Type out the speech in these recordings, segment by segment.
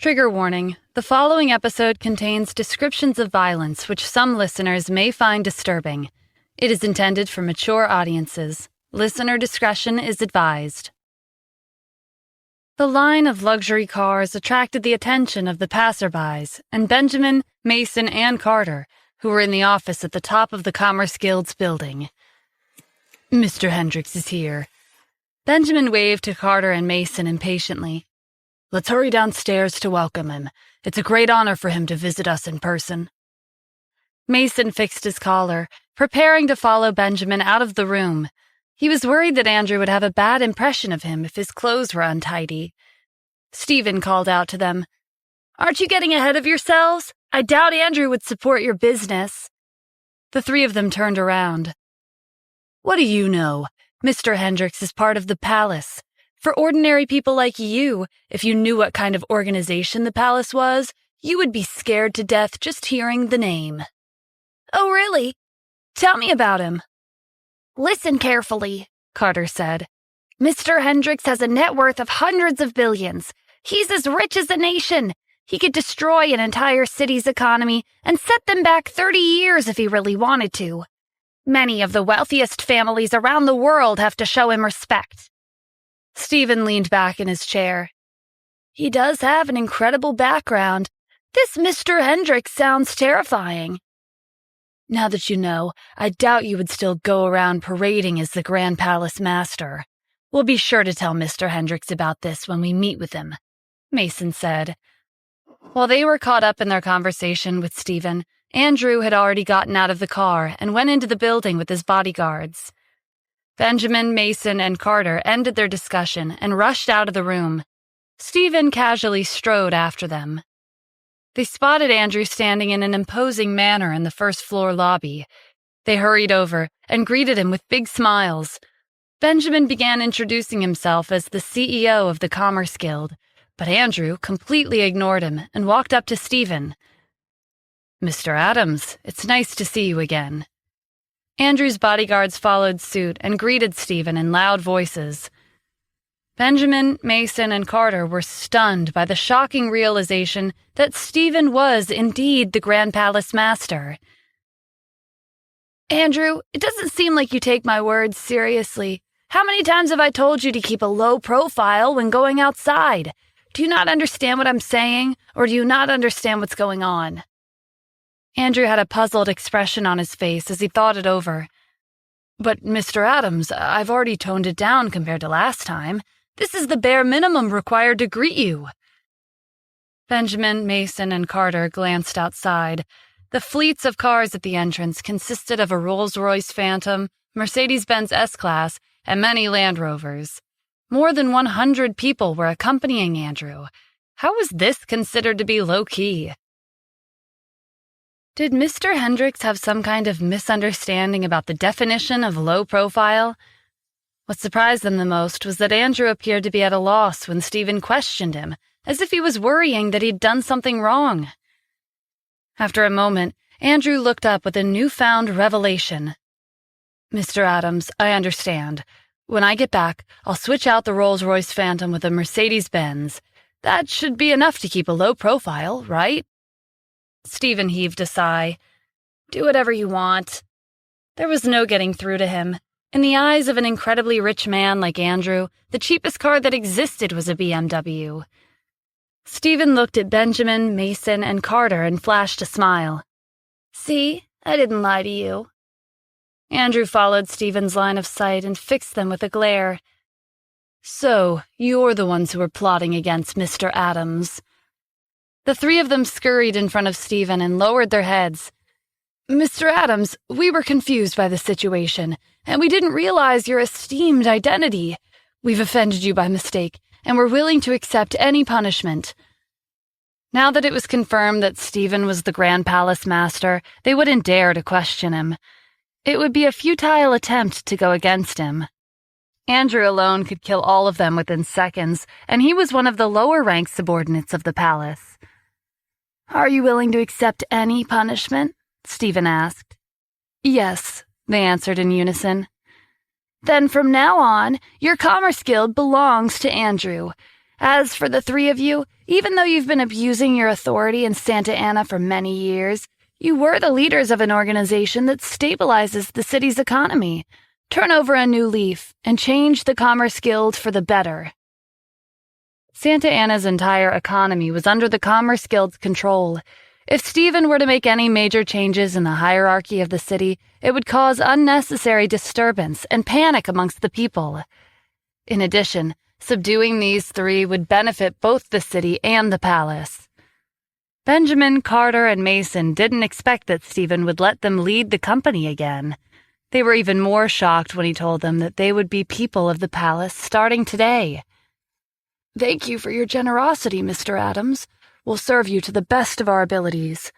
Trigger warning. The following episode contains descriptions of violence which some listeners may find disturbing. It is intended for mature audiences. Listener discretion is advised. The line of luxury cars attracted the attention of the passerbys, and Benjamin, Mason, and Carter, who were in the office at the top of the Commerce Guild's building. "Mr. Hendricks is here." Benjamin waved to Carter and Mason impatiently. "Let's hurry downstairs to welcome him. It's a great honor for him to visit us in person." Mason fixed his collar, preparing to follow Benjamin out of the room. He was worried that Andrew would have a bad impression of him if his clothes were untidy. Stephen called out to them, "Aren't you getting ahead of yourselves? I doubt Andrew would support your business." The three of them turned around. "What do you know? Mr. Hendricks is part of the palace. For ordinary people like you, if you knew what kind of organization the palace was, you would be scared to death just hearing the name." "Oh, really? Tell me about him." "Listen carefully," Carter said. "Mr. Hendricks has a net worth of hundreds of billions. He's as rich as a nation. He could destroy an entire city's economy and set them back 30 years if he really wanted to. Many of the wealthiest families around the world have to show him respect." Stephen leaned back in his chair. "He does have an incredible background. This Mr. Hendricks sounds terrifying." "Now that you know, I doubt you would still go around parading as the Grand Palace Master. We'll be sure to tell Mr. Hendricks about this when we meet with him," Mason said. While they were caught up in their conversation with Stephen, Andrew had already gotten out of the car and went into the building with his bodyguards. Benjamin, Mason, and Carter ended their discussion and rushed out of the room. Stephen casually strode after them. They spotted Andrew standing in an imposing manner in the first-floor lobby. They hurried over and greeted him with big smiles. Benjamin began introducing himself as the CEO of the Commerce Guild, but Andrew completely ignored him and walked up to Stephen. "Mr. Adams, it's nice to see you again." Andrew's bodyguards followed suit and greeted Stephen in loud voices. Benjamin, Mason, and Carter were stunned by the shocking realization that Stephen was indeed the Grand Palace Master. "Andrew, it doesn't seem like you take my words seriously. How many times have I told you to keep a low profile when going outside? Do you not understand what I'm saying, or do you not understand what's going on?" Andrew had a puzzled expression on his face as he thought it over. "But, Mr. Adams, I've already toned it down compared to last time. This is the bare minimum required to greet you." Benjamin, Mason, and Carter glanced outside. The fleets of cars at the entrance consisted of a Rolls-Royce Phantom, Mercedes-Benz S-Class, and many Land Rovers. More than 100 people were accompanying Andrew. How was this considered to be low-key? Did Mr. Hendricks have some kind of misunderstanding about the definition of low profile? What surprised them the most was that Andrew appeared to be at a loss when Stephen questioned him, as if he was worrying that he'd done something wrong. After a moment, Andrew looked up with a newfound revelation. "Mr. Adams, I understand. When I get back, I'll switch out the Rolls-Royce Phantom with a Mercedes-Benz. That should be enough to keep a low profile, right?" Stephen heaved a sigh. "Do whatever you want." There was no getting through to him. In the eyes of an incredibly rich man like Andrew, the cheapest car that existed was a BMW. Stephen looked at Benjamin, Mason, and Carter and flashed a smile. "See, I didn't lie to you." Andrew followed Stephen's line of sight and fixed them with a glare. "So, you're the ones who were plotting against Mr. Adams." The three of them scurried in front of Stephen and lowered their heads. "Mr. Adams, we were confused by the situation, and we didn't realize your esteemed identity. We've offended you by mistake, and we're willing to accept any punishment." Now that it was confirmed that Stephen was the Grand Palace Master, they wouldn't dare to question him. It would be a futile attempt to go against him. Andrew alone could kill all of them within seconds, and he was one of the lower-ranked subordinates of the palace. "Are you willing to accept any punishment?" Stephen asked. "Yes," they answered in unison. "Then from now on, your Commerce Guild belongs to Andrew. As for the three of you, even though you've been abusing your authority in Santa Ana for many years, you were the leaders of an organization that stabilizes the city's economy. Turn over a new leaf and change the Commerce Guild for the better. Santa Ana's entire economy was under the Commerce Guild's control. If Stephen were to make any major changes in the hierarchy of the city, it would cause unnecessary disturbance and panic amongst the people. In addition, subduing these three would benefit both the city and the palace. Benjamin, Carter, and Mason didn't expect that Stephen would let them lead the company again. They were even more shocked when he told them that they would be people of the palace starting today. "Thank you for your generosity, Mr. Adams. We'll serve you to the best of our abilities.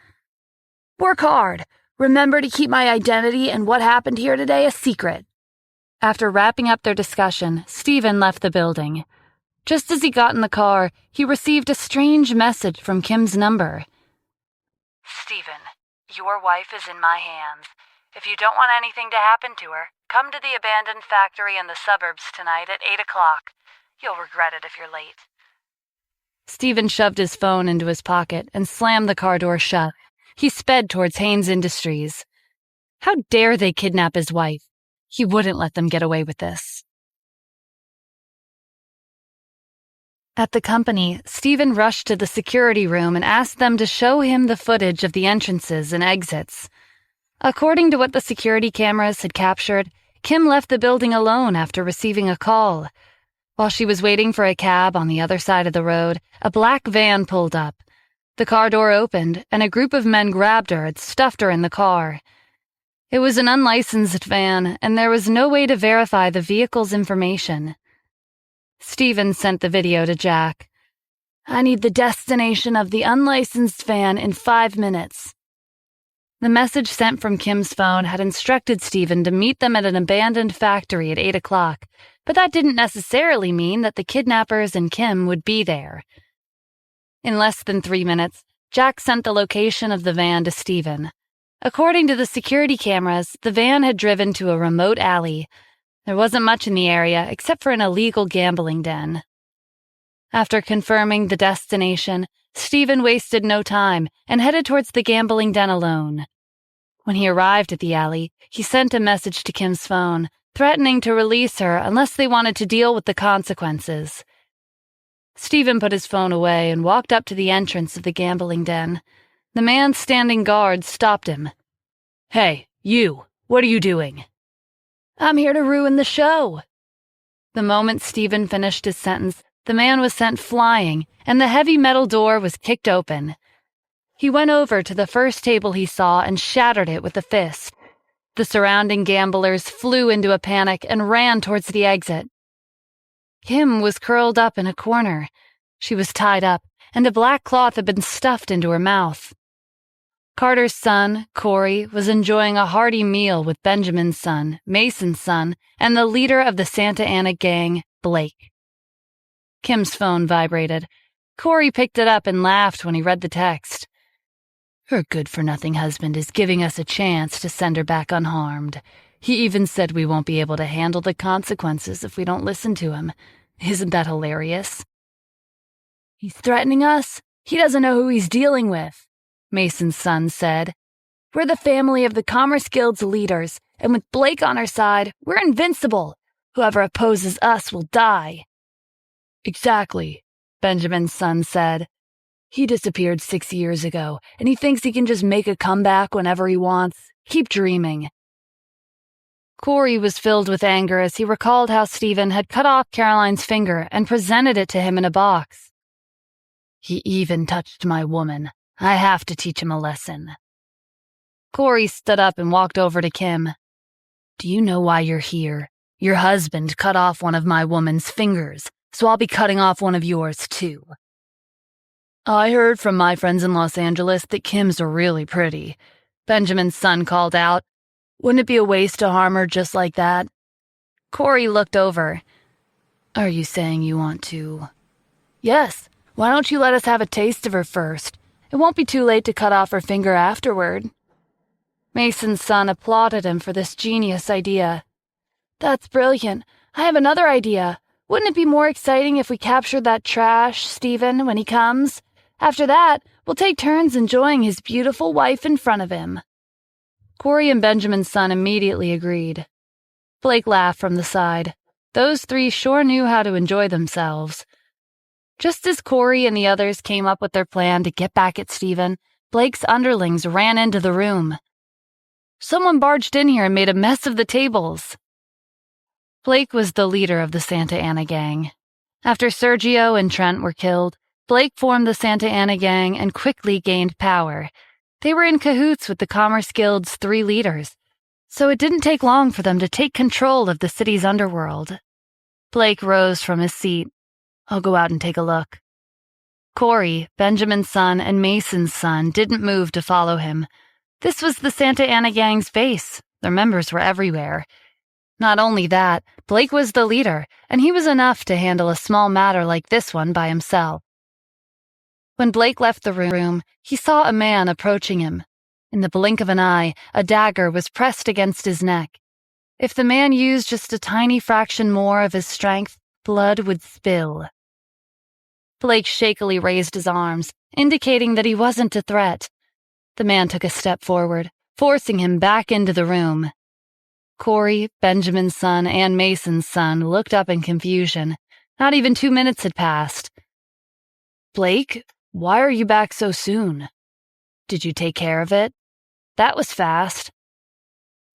Work hard. Remember to keep my identity and what happened here today a secret." After wrapping up their discussion, Stephen left the building. Just as he got in the car, he received a strange message from Kim's number. "Stephen, your wife is in my hands. If you don't want anything to happen to her, come to the abandoned factory in the suburbs tonight at 8 o'clock. You'll regret it if you're late." Stephen shoved his phone into his pocket and slammed the car door shut. He sped towards Haynes Industries. How dare they kidnap his wife? He wouldn't let them get away with this. At the company, Stephen rushed to the security room and asked them to show him the footage of the entrances and exits. According to what the security cameras had captured, Kim left the building alone after receiving a call. While she was waiting for a cab on the other side of the road, a black van pulled up. The car door opened, and a group of men grabbed her and stuffed her in the car. It was an unlicensed van, and there was no way to verify the vehicle's information. Stephen sent the video to Jack. "I need the destination of the unlicensed van in 5 minutes." The message sent from Kim's phone had instructed Stephen to meet them at an abandoned factory at 8 o'clock, but that didn't necessarily mean that the kidnappers and Kim would be there. In less than 3 minutes, Jack sent the location of the van to Stephen. According to the security cameras, the van had driven to a remote alley. There wasn't much in the area except for an illegal gambling den. After confirming the destination, Stephen wasted no time and headed towards the gambling den alone. When he arrived at the alley, he sent a message to Kim's phone, threatening to release her unless they wanted to deal with the consequences. Stephen put his phone away and walked up to the entrance of the gambling den. The man standing guard stopped him. "Hey, you, what are you doing?" "I'm here to ruin the show." The moment Stephen finished his sentence, the man was sent flying, and the heavy metal door was kicked open. He went over to the first table he saw and shattered it with a fist. The surrounding gamblers flew into a panic and ran towards the exit. Kim was curled up in a corner. She was tied up, and a black cloth had been stuffed into her mouth. Carter's son, Corey, was enjoying a hearty meal with Benjamin's son, Mason's son, and the leader of the Santa Ana gang, Blake. Kim's phone vibrated. Corey picked it up and laughed when he read the text. "Her good-for-nothing husband is giving us a chance to send her back unharmed. He even said we won't be able to handle the consequences if we don't listen to him. Isn't that hilarious?" "He's threatening us? He doesn't know who he's dealing with," Mason's son said. "We're the family of the Commerce Guild's leaders, and with Blake on our side, we're invincible. Whoever opposes us will die." "Exactly," Benjamin's son said. "He disappeared 6 years ago, and he thinks he can just make a comeback whenever he wants. Keep dreaming." Corey was filled with anger as he recalled how Stephen had cut off Caroline's finger and presented it to him in a box. "He even touched my woman. I have to teach him a lesson." Corey stood up and walked over to Kim. "Do you know why you're here? Your husband cut off one of my woman's fingers, so I'll be cutting off one of yours too." "I heard from my friends in Los Angeles that Kim's really pretty," Benjamin's son called out. "Wouldn't it be a waste to harm her just like that?" Corey looked over. "Are you saying you want to?" "Yes. Why don't you let us have a taste of her first? It won't be too late to cut off her finger afterward." Mason's son applauded him for this genius idea. "That's brilliant. I have another idea. Wouldn't it be more exciting if we captured that trash, Stephen, when he comes? After that, we'll take turns enjoying his beautiful wife in front of him." Corey and Benjamin's son immediately agreed. Blake laughed from the side. Those three sure knew how to enjoy themselves. Just as Corey and the others came up with their plan to get back at Stephen, Blake's underlings ran into the room. "Someone barged in here and made a mess of the tables." Blake was the leader of the Santa Ana gang. After Sergio and Trent were killed, Blake formed the Santa Ana gang and quickly gained power. They were in cahoots with the Commerce Guild's 3 leaders, so it didn't take long for them to take control of the city's underworld. Blake rose from his seat. "I'll go out and take a look." Corey, Benjamin's son, and Mason's son didn't move to follow him. This was the Santa Ana gang's base. Their members were everywhere. Not only that, Blake was the leader, and he was enough to handle a small matter like this one by himself. When Blake left the room, he saw a man approaching him. In the blink of an eye, a dagger was pressed against his neck. If the man used just a tiny fraction more of his strength, blood would spill. Blake shakily raised his arms, indicating that he wasn't a threat. The man took a step forward, forcing him back into the room. Corey, Benjamin's son, and Mason's son looked up in confusion. Not even 2 minutes had passed. "Blake, why are you back so soon? Did you take care of it? That was fast."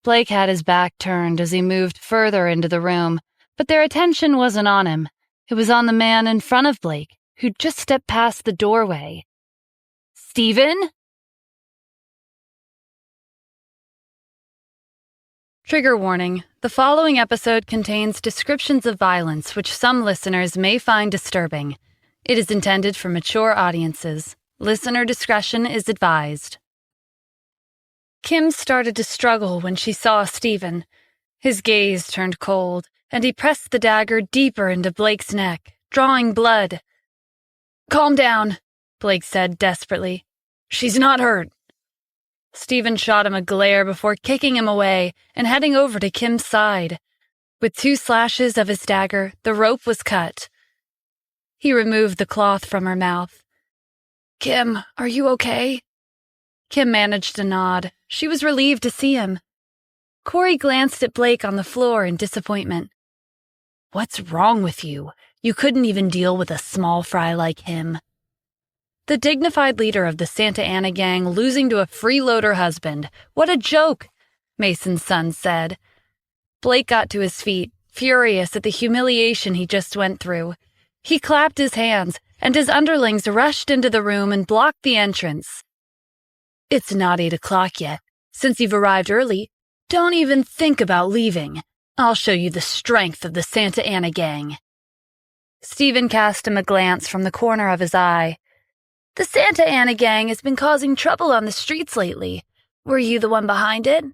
Blake had his back turned as he moved further into the room, but their attention wasn't on him. It was on the man in front of Blake, who'd just stepped past the doorway. "Stephen?" Trigger warning. The following episode contains descriptions of violence which some listeners may find disturbing. It is intended for mature audiences. Listener discretion is advised. Kim started to struggle when she saw Stephen. His gaze turned cold, and he pressed the dagger deeper into Blake's neck, drawing blood. "Calm down," Blake said desperately. "She's not hurt." Stephen shot him a glare before kicking him away and heading over to Kim's side. With 2 slashes of his dagger, the rope was cut. He removed the cloth from her mouth. "Kim, are you okay?" Kim managed a nod. She was relieved to see him. Corey glanced at Blake on the floor in disappointment. "What's wrong with you? You couldn't even deal with a small fry like him." The dignified leader of the Santa Ana gang losing to a freeloader husband. What a joke, Mason's son said. Blake got to his feet, furious at the humiliation he just went through. He clapped his hands, and his underlings rushed into the room and blocked the entrance. "It's not 8 o'clock yet. Since you've arrived early, don't even think about leaving. I'll show you the strength of the Santa Ana gang." Stephen cast him a glance from the corner of his eye. "The Santa Ana gang has been causing trouble on the streets lately. Were you the one behind it?"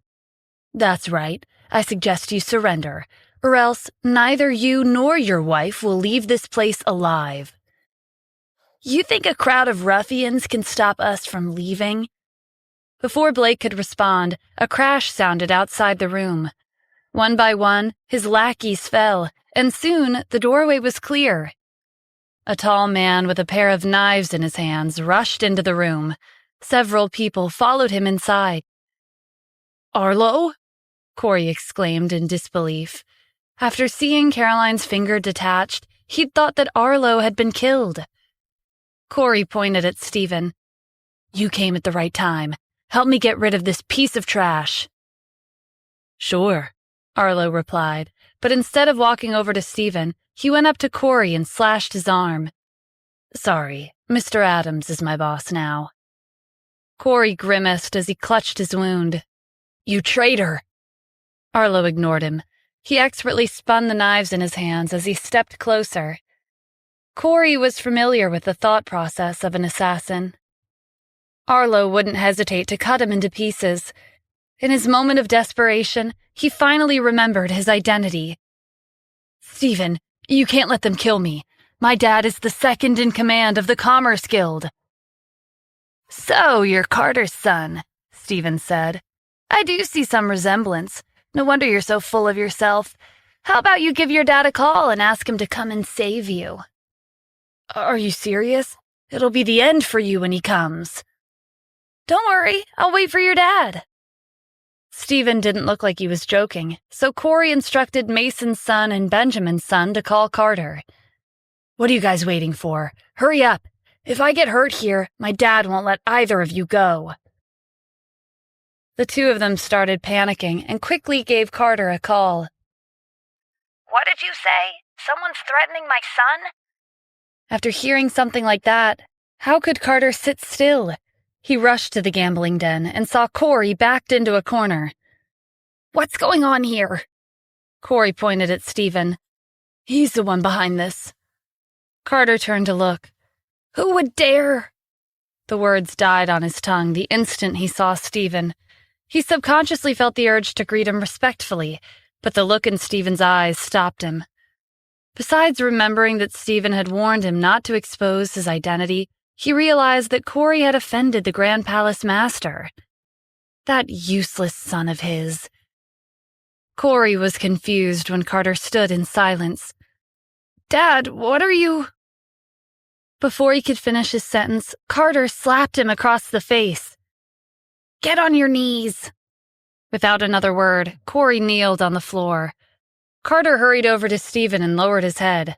"That's right. I suggest you surrender, or else neither you nor your wife will leave this place alive." "You think a crowd of ruffians can stop us from leaving?" Before Blake could respond, a crash sounded outside the room. One by one, his lackeys fell, and soon the doorway was clear. A tall man with a pair of knives in his hands rushed into the room. Several people followed him inside. "Arlo?" Corey exclaimed in disbelief. After seeing Caroline's finger detached, he'd thought that Arlo had been killed. Corey pointed at Stephen. "You came at the right time. Help me get rid of this piece of trash." "Sure," Arlo replied, but instead of walking over to Stephen, he went up to Corey and slashed his arm. "Sorry, Mr. Adams is my boss now." Corey grimaced as he clutched his wound. "You traitor!" Arlo ignored him. He expertly spun the knives in his hands as he stepped closer. Corey was familiar with the thought process of an assassin. Arlo wouldn't hesitate to cut him into pieces. In his moment of desperation, he finally remembered his identity. "Stephen, you can't let them kill me. My dad is the second in command of the Commerce Guild." "So, you're Carter's son," Stephen said. "I do see some resemblance. No wonder you're so full of yourself. How about you give your dad a call and ask him to come and save you? Are you serious? It'll be the end for you when he comes. Don't worry, I'll wait for your dad. Stephen didn't look like he was joking, so Corey instructed Mason's son and Benjamin's son to call Carter. What are you guys waiting for? Hurry up. If I get hurt here, my dad won't let either of you go. The two of them started panicking and quickly gave Carter a call. What did you say? Someone's threatening my son? After hearing something like that, how could Carter sit still? He rushed to the gambling den and saw Corey backed into a corner. What's going on here? Corey pointed at Stephen. He's the one behind this. Carter turned to look. Who would dare? The words died on his tongue the instant he saw Stephen. He subconsciously felt the urge to greet him respectfully, but the look in Stephen's eyes stopped him. Besides remembering that Stephen had warned him not to expose his identity, he realized that Corey had offended the Grand Palace Master. That useless son of his. Corey was confused when Carter stood in silence. Dad, what are you... Before he could finish his sentence, Carter slapped him across the face. Get on your knees. Without another word, Corey kneeled on the floor. Carter hurried over to Stephen and lowered his head.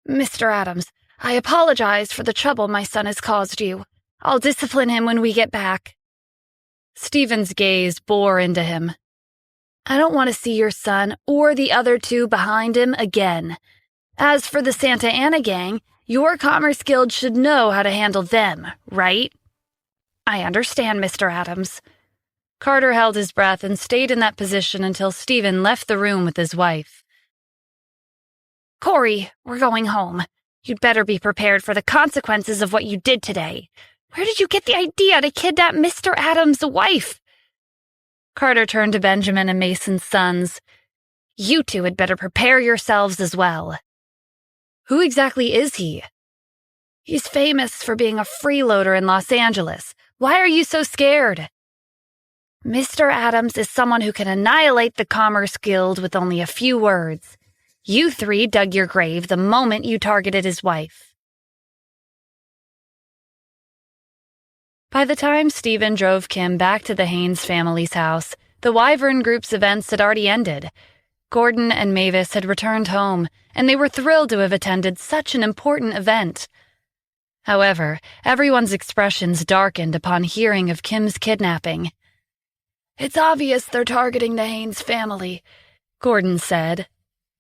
Mr. Adams, I apologize for the trouble my son has caused you. I'll discipline him when we get back. Stephen's gaze bore into him. I don't want to see your son or the other two behind him again. As for the Santa Ana gang, your Commerce Guild should know how to handle them, right? I understand, Mr. Adams. Carter held his breath and stayed in that position until Stephen left the room with his wife. Corey, we're going home. You'd better be prepared for the consequences of what you did today. Where did you get the idea to kidnap Mr. Adams' wife? Carter turned to Benjamin and Mason's sons. You two had better prepare yourselves as well. Who exactly is he? He's famous for being a freeloader in Los Angeles. Why are you so scared? Mr. Adams is someone who can annihilate the Commerce Guild with only a few words. You three dug your grave the moment you targeted his wife. By the time Stephen drove Kim back to the Haynes family's house, the Wyvern Group's events had already ended. Gordon and Mavis had returned home, and they were thrilled to have attended such an important event. However, everyone's expressions darkened upon hearing of Kim's kidnapping. It's obvious they're targeting the Haynes family, Gordon said.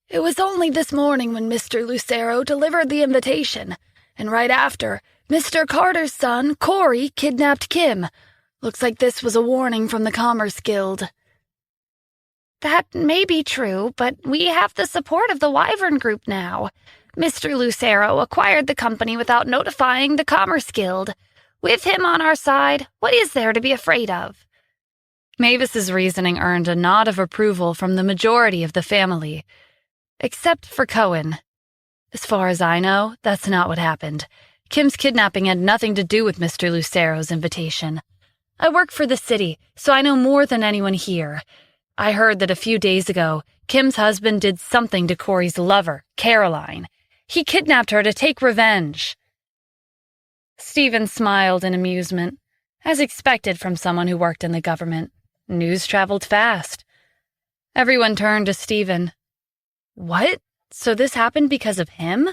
It was only this morning when Mr. Lucero delivered the invitation, and right after, Mr. Carter's son, Corey, kidnapped Kim. Looks like this was a warning from the Commerce Guild. That may be true, but we have the support of the Wyvern Group now. Mr. Lucero acquired the company without notifying the Commerce Guild. With him on our side, what is there to be afraid of? Mavis's reasoning earned a nod of approval from the majority of the family. Except for Cohen. As far as I know, that's not what happened. Kim's kidnapping had nothing to do with Mr. Lucero's invitation. I work for the city, so I know more than anyone here. I heard that a few days ago, Kim's husband did something to Corey's lover, Caroline. He kidnapped her to take revenge. Stephen smiled in amusement, as expected from someone who worked in the government. News traveled fast. Everyone turned to Stephen. What? So this happened because of him?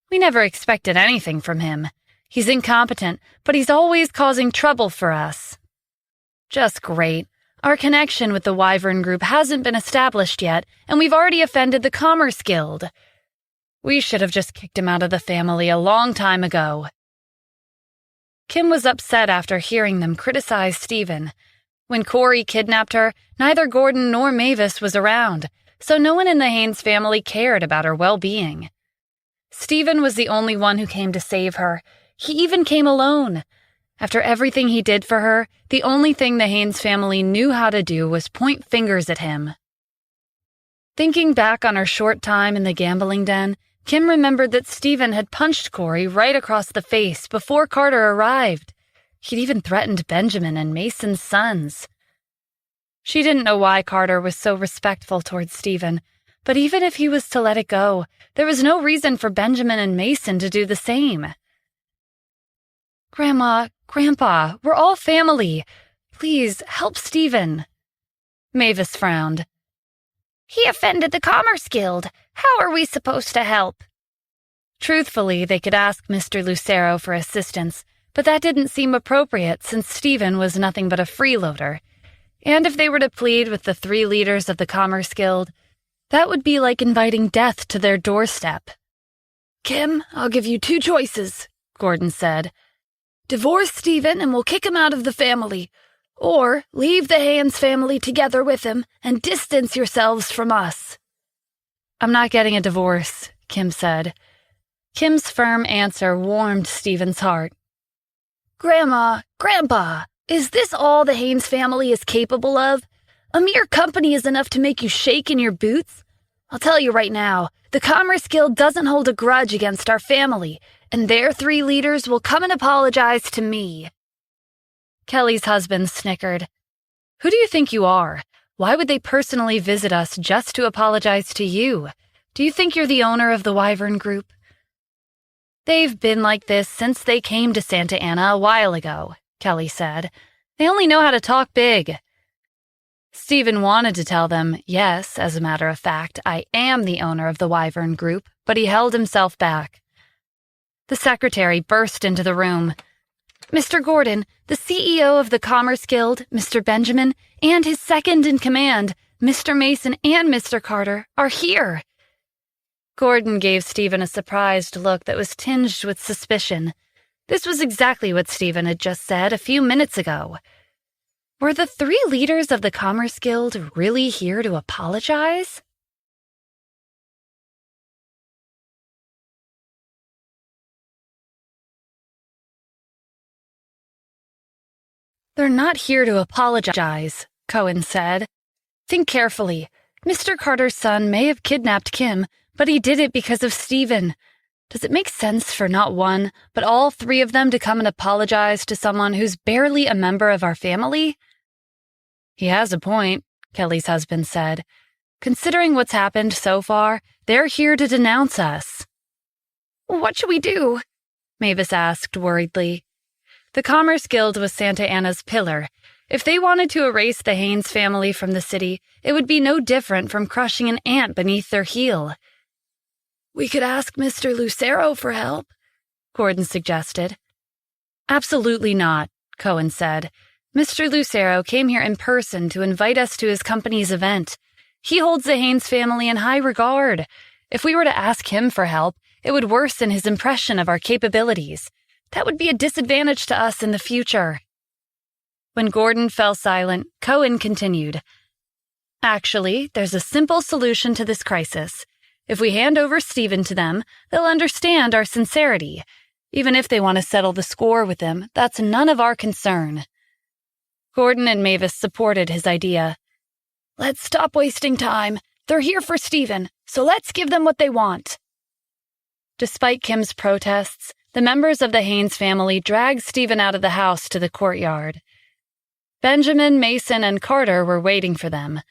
We never expected anything from him. He's incompetent, but he's always causing trouble for us. Just great. Our connection with the Wyvern Group hasn't been established yet, and we've already offended the Commerce Guild. We should have just kicked him out of the family a long time ago. Kim was upset after hearing them criticize Stephen. When Corey kidnapped her, neither Gordon nor Mavis was around, so no one in the Haynes family cared about her well-being. Stephen was the only one who came to save her. He even came alone. After everything he did for her, the only thing the Haynes family knew how to do was point fingers at him. Thinking back on her short time in the gambling den, Kim remembered that Stephen had punched Corey right across the face before Carter arrived. He'd even threatened Benjamin and Mason's sons. She didn't know why Carter was so respectful towards Stephen, but even if he was to let it go, there was no reason for Benjamin and Mason to do the same. Grandma, Grandpa, we're all family. Please, help Stephen. Mavis frowned. He offended the Commerce Guild. How are we supposed to help? Truthfully, they could ask Mr. Lucero for assistance, but that didn't seem appropriate since Stephen was nothing but a freeloader. And if they were to plead with the 3 leaders of the Commerce Guild, that would be like inviting death to their doorstep. Kim, I'll give you 2 choices, Gordon said. Divorce Stephen and we'll kick him out of the family, or leave the Haynes family together with him and distance yourselves from us. I'm not getting a divorce, Kim said. Kim's firm answer warmed Stephen's heart. Grandma, Grandpa, is this all the Haynes family is capable of? A mere company is enough to make you shake in your boots? I'll tell you right now, the Commerce Guild doesn't hold a grudge against our family, and their 3 leaders will come and apologize to me. Kelly's husband snickered. Who do you think you are? Why would they personally visit us just to apologize to you? Do you think you're the owner of the Wyvern Group? They've been like this since they came to Santa Ana a while ago, Kelly said. They only know how to talk big. Stephen wanted to tell them, yes, as a matter of fact, I am the owner of the Wyvern Group, but he held himself back. The secretary burst into the room. Mr. Gordon, the CEO of the Commerce Guild, Mr. Benjamin, and his second-in-command, Mr. Mason and Mr. Carter, are here. Gordon gave Stephen a surprised look that was tinged with suspicion. This was exactly what Stephen had just said a few minutes ago. Were the 3 leaders of the Commerce Guild really here to apologize? They're not here to apologize, Cohen said. Think carefully. Mr. Carter's son may have kidnapped Kim, but he did it because of Stephen. Does it make sense for not one, but all 3 of them to come and apologize to someone who's barely a member of our family? He has a point, Kelly's husband said. Considering what's happened so far, they're here to denounce us. What should we do? Mavis asked worriedly. The Commerce Guild was Santa Ana's pillar. If they wanted to erase the Haynes family from the city, it would be no different from crushing an ant beneath their heel. We could ask Mr. Lucero for help, Gordon suggested. Absolutely not, Cohen said. Mr. Lucero came here in person to invite us to his company's event. He holds the Haynes family in high regard. If we were to ask him for help, it would worsen his impression of our capabilities. That would be a disadvantage to us in the future. When Gordon fell silent, Cohen continued. Actually, there's a simple solution to this crisis. If we hand over Stephen to them, they'll understand our sincerity. Even if they want to settle the score with him, that's none of our concern. Gordon and Mavis supported his idea. Let's stop wasting time. They're here for Stephen, so let's give them what they want. Despite Kim's protests, the members of the Haynes family dragged Stephen out of the house to the courtyard. Benjamin, Mason, and Carter were waiting for them.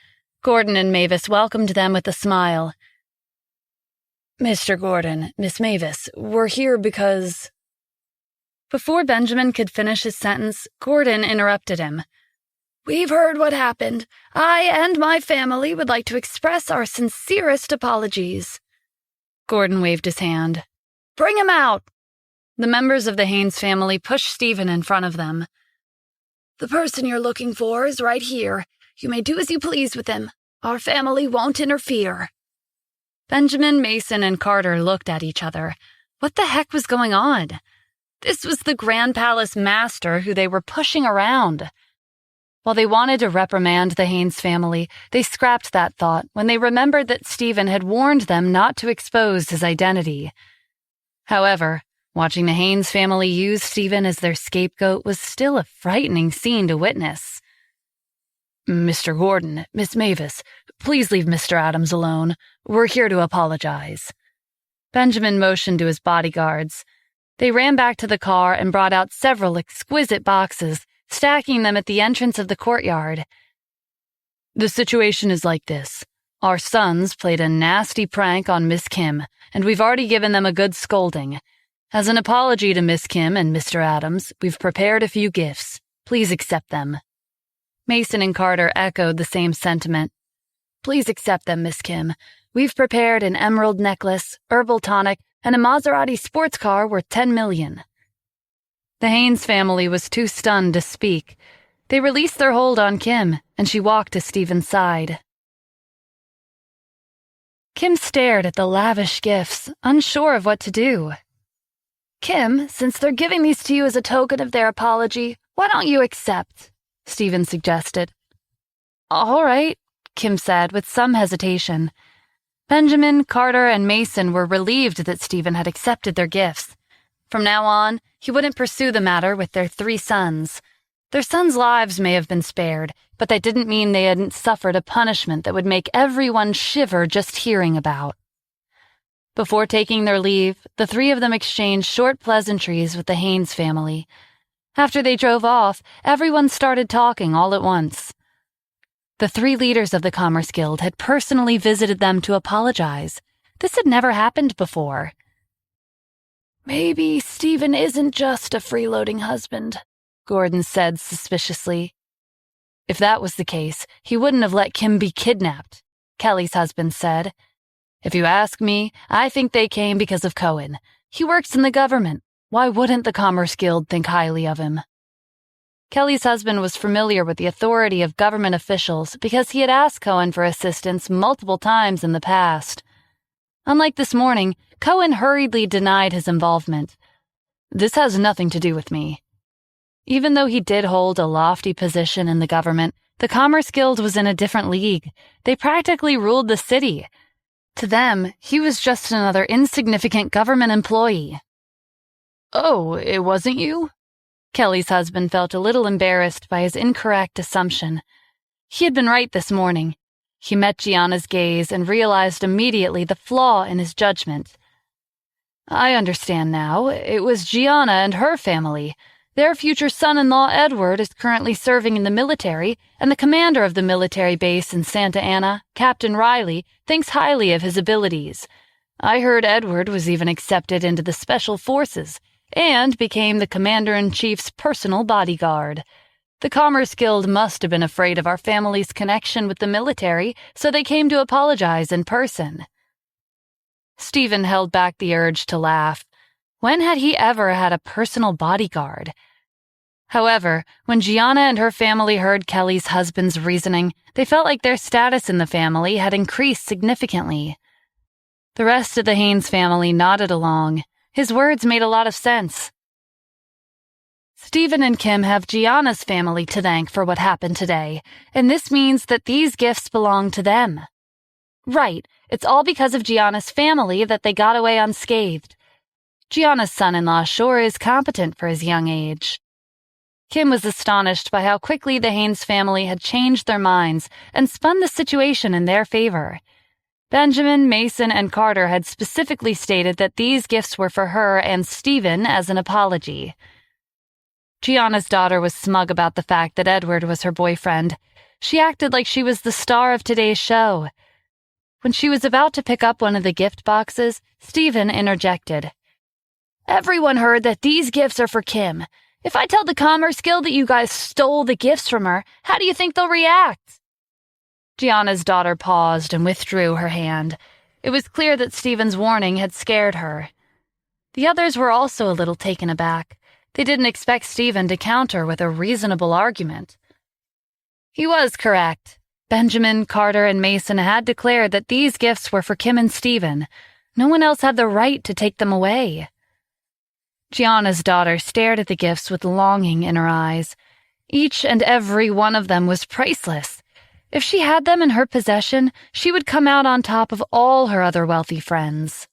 Gordon and Mavis welcomed them with a smile. Mr. Gordon, Miss Mavis, we're here because... Before Benjamin could finish his sentence, Gordon interrupted him. We've heard what happened. I and my family would like to express our sincerest apologies. Gordon waved his hand. Bring him out! The members of the Haynes family pushed Stephen in front of them. The person you're looking for is right here. You may do as you please with him. Our family won't interfere. Benjamin, Mason, and Carter looked at each other. What the heck was going on? This was the Grand Palace master who they were pushing around. While they wanted to reprimand the Haynes family, they scrapped that thought when they remembered that Stephen had warned them not to expose his identity. However, watching the Haynes family use Stephen as their scapegoat was still a frightening scene to witness. Mr. Gordon, Miss Mavis, please leave Mr. Adams alone. We're here to apologize. Benjamin motioned to his bodyguards. They ran back to the car and brought out several exquisite boxes, stacking them at the entrance of the courtyard. The situation is like this. Our sons played a nasty prank on Miss Kim, and we've already given them a good scolding. As an apology to Miss Kim and Mr. Adams, we've prepared a few gifts. Please accept them." Mason and Carter echoed the same sentiment. "Please accept them, Miss Kim. We've prepared an emerald necklace, herbal tonic, and a Maserati sports car worth $10 million. The Haynes family was too stunned to speak. They released their hold on Kim, and she walked to Stephen's side. Kim stared at the lavish gifts, unsure of what to do. "Kim, since they're giving these to you as a token of their apology, why don't you accept?" Stephen suggested. "All right," Kim said with some hesitation. Benjamin, Carter, and Mason were relieved that Stephen had accepted their gifts. From now on, he wouldn't pursue the matter with their 3 sons. Their sons' lives may have been spared, but that didn't mean they hadn't suffered a punishment that would make everyone shiver just hearing about. Before taking their leave, the 3 of them exchanged short pleasantries with the Haynes family. After they drove off, everyone started talking all at once. The 3 leaders of the Commerce Guild had personally visited them to apologize. This had never happened before. "Maybe Stephen isn't just a freeloading husband," Gordon said suspiciously. "If that was the case, he wouldn't have let Kim be kidnapped," Kelly's husband said. "If you ask me, I think they came because of Cohen. He works in the government. Why wouldn't the Commerce Guild think highly of him?" Kelly's husband was familiar with the authority of government officials because he had asked Cohen for assistance multiple times in the past. Unlike this morning, Cohen hurriedly denied his involvement. "This has nothing to do with me." Even though he did hold a lofty position in the government, the Commerce Guild was in a different league. They practically ruled the city. To them, he was just another insignificant government employee. "Oh, it wasn't you?" Kelly's husband felt a little embarrassed by his incorrect assumption. He had been right this morning. He met Gianna's gaze and realized immediately the flaw in his judgment. "I understand now. It was Gianna and her family. Their future son-in-law Edward is currently serving in the military, and the commander of the military base in Santa Ana, Captain Riley, thinks highly of his abilities. I heard Edward was even accepted into the Special Forces and became the Commander-in-Chief's personal bodyguard. The Commerce Guild must have been afraid of our family's connection with the military, so they came to apologize in person." Stephen held back the urge to laugh. When had he ever had a personal bodyguard? However, when Gianna and her family heard Kelly's husband's reasoning, they felt like their status in the family had increased significantly. The rest of the Haynes family nodded along. His words made a lot of sense. Stephen and Kim have Gianna's family to thank for what happened today, and this means that these gifts belong to them. Right, it's all because of Gianna's family that they got away unscathed. Gianna's son-in-law sure is competent for his young age. Kim was astonished by how quickly the Haynes family had changed their minds and spun the situation in their favor. Benjamin, Mason, and Carter had specifically stated that these gifts were for her and Stephen as an apology. Gianna's daughter was smug about the fact that Edward was her boyfriend. She acted like she was the star of today's show. When she was about to pick up one of the gift boxes, Stephen interjected. "Everyone heard that these gifts are for Kim. If I tell the Commerce Guild that you guys stole the gifts from her, how do you think they'll react?" Gianna's daughter paused and withdrew her hand. It was clear that Stephen's warning had scared her. The others were also a little taken aback. They didn't expect Stephen to counter with a reasonable argument. He was correct. Benjamin, Carter, and Mason had declared that these gifts were for Kim and Stephen. No one else had the right to take them away. Gianna's daughter stared at the gifts with longing in her eyes. Each and every one of them was priceless. If she had them in her possession, she would come out on top of all her other wealthy friends.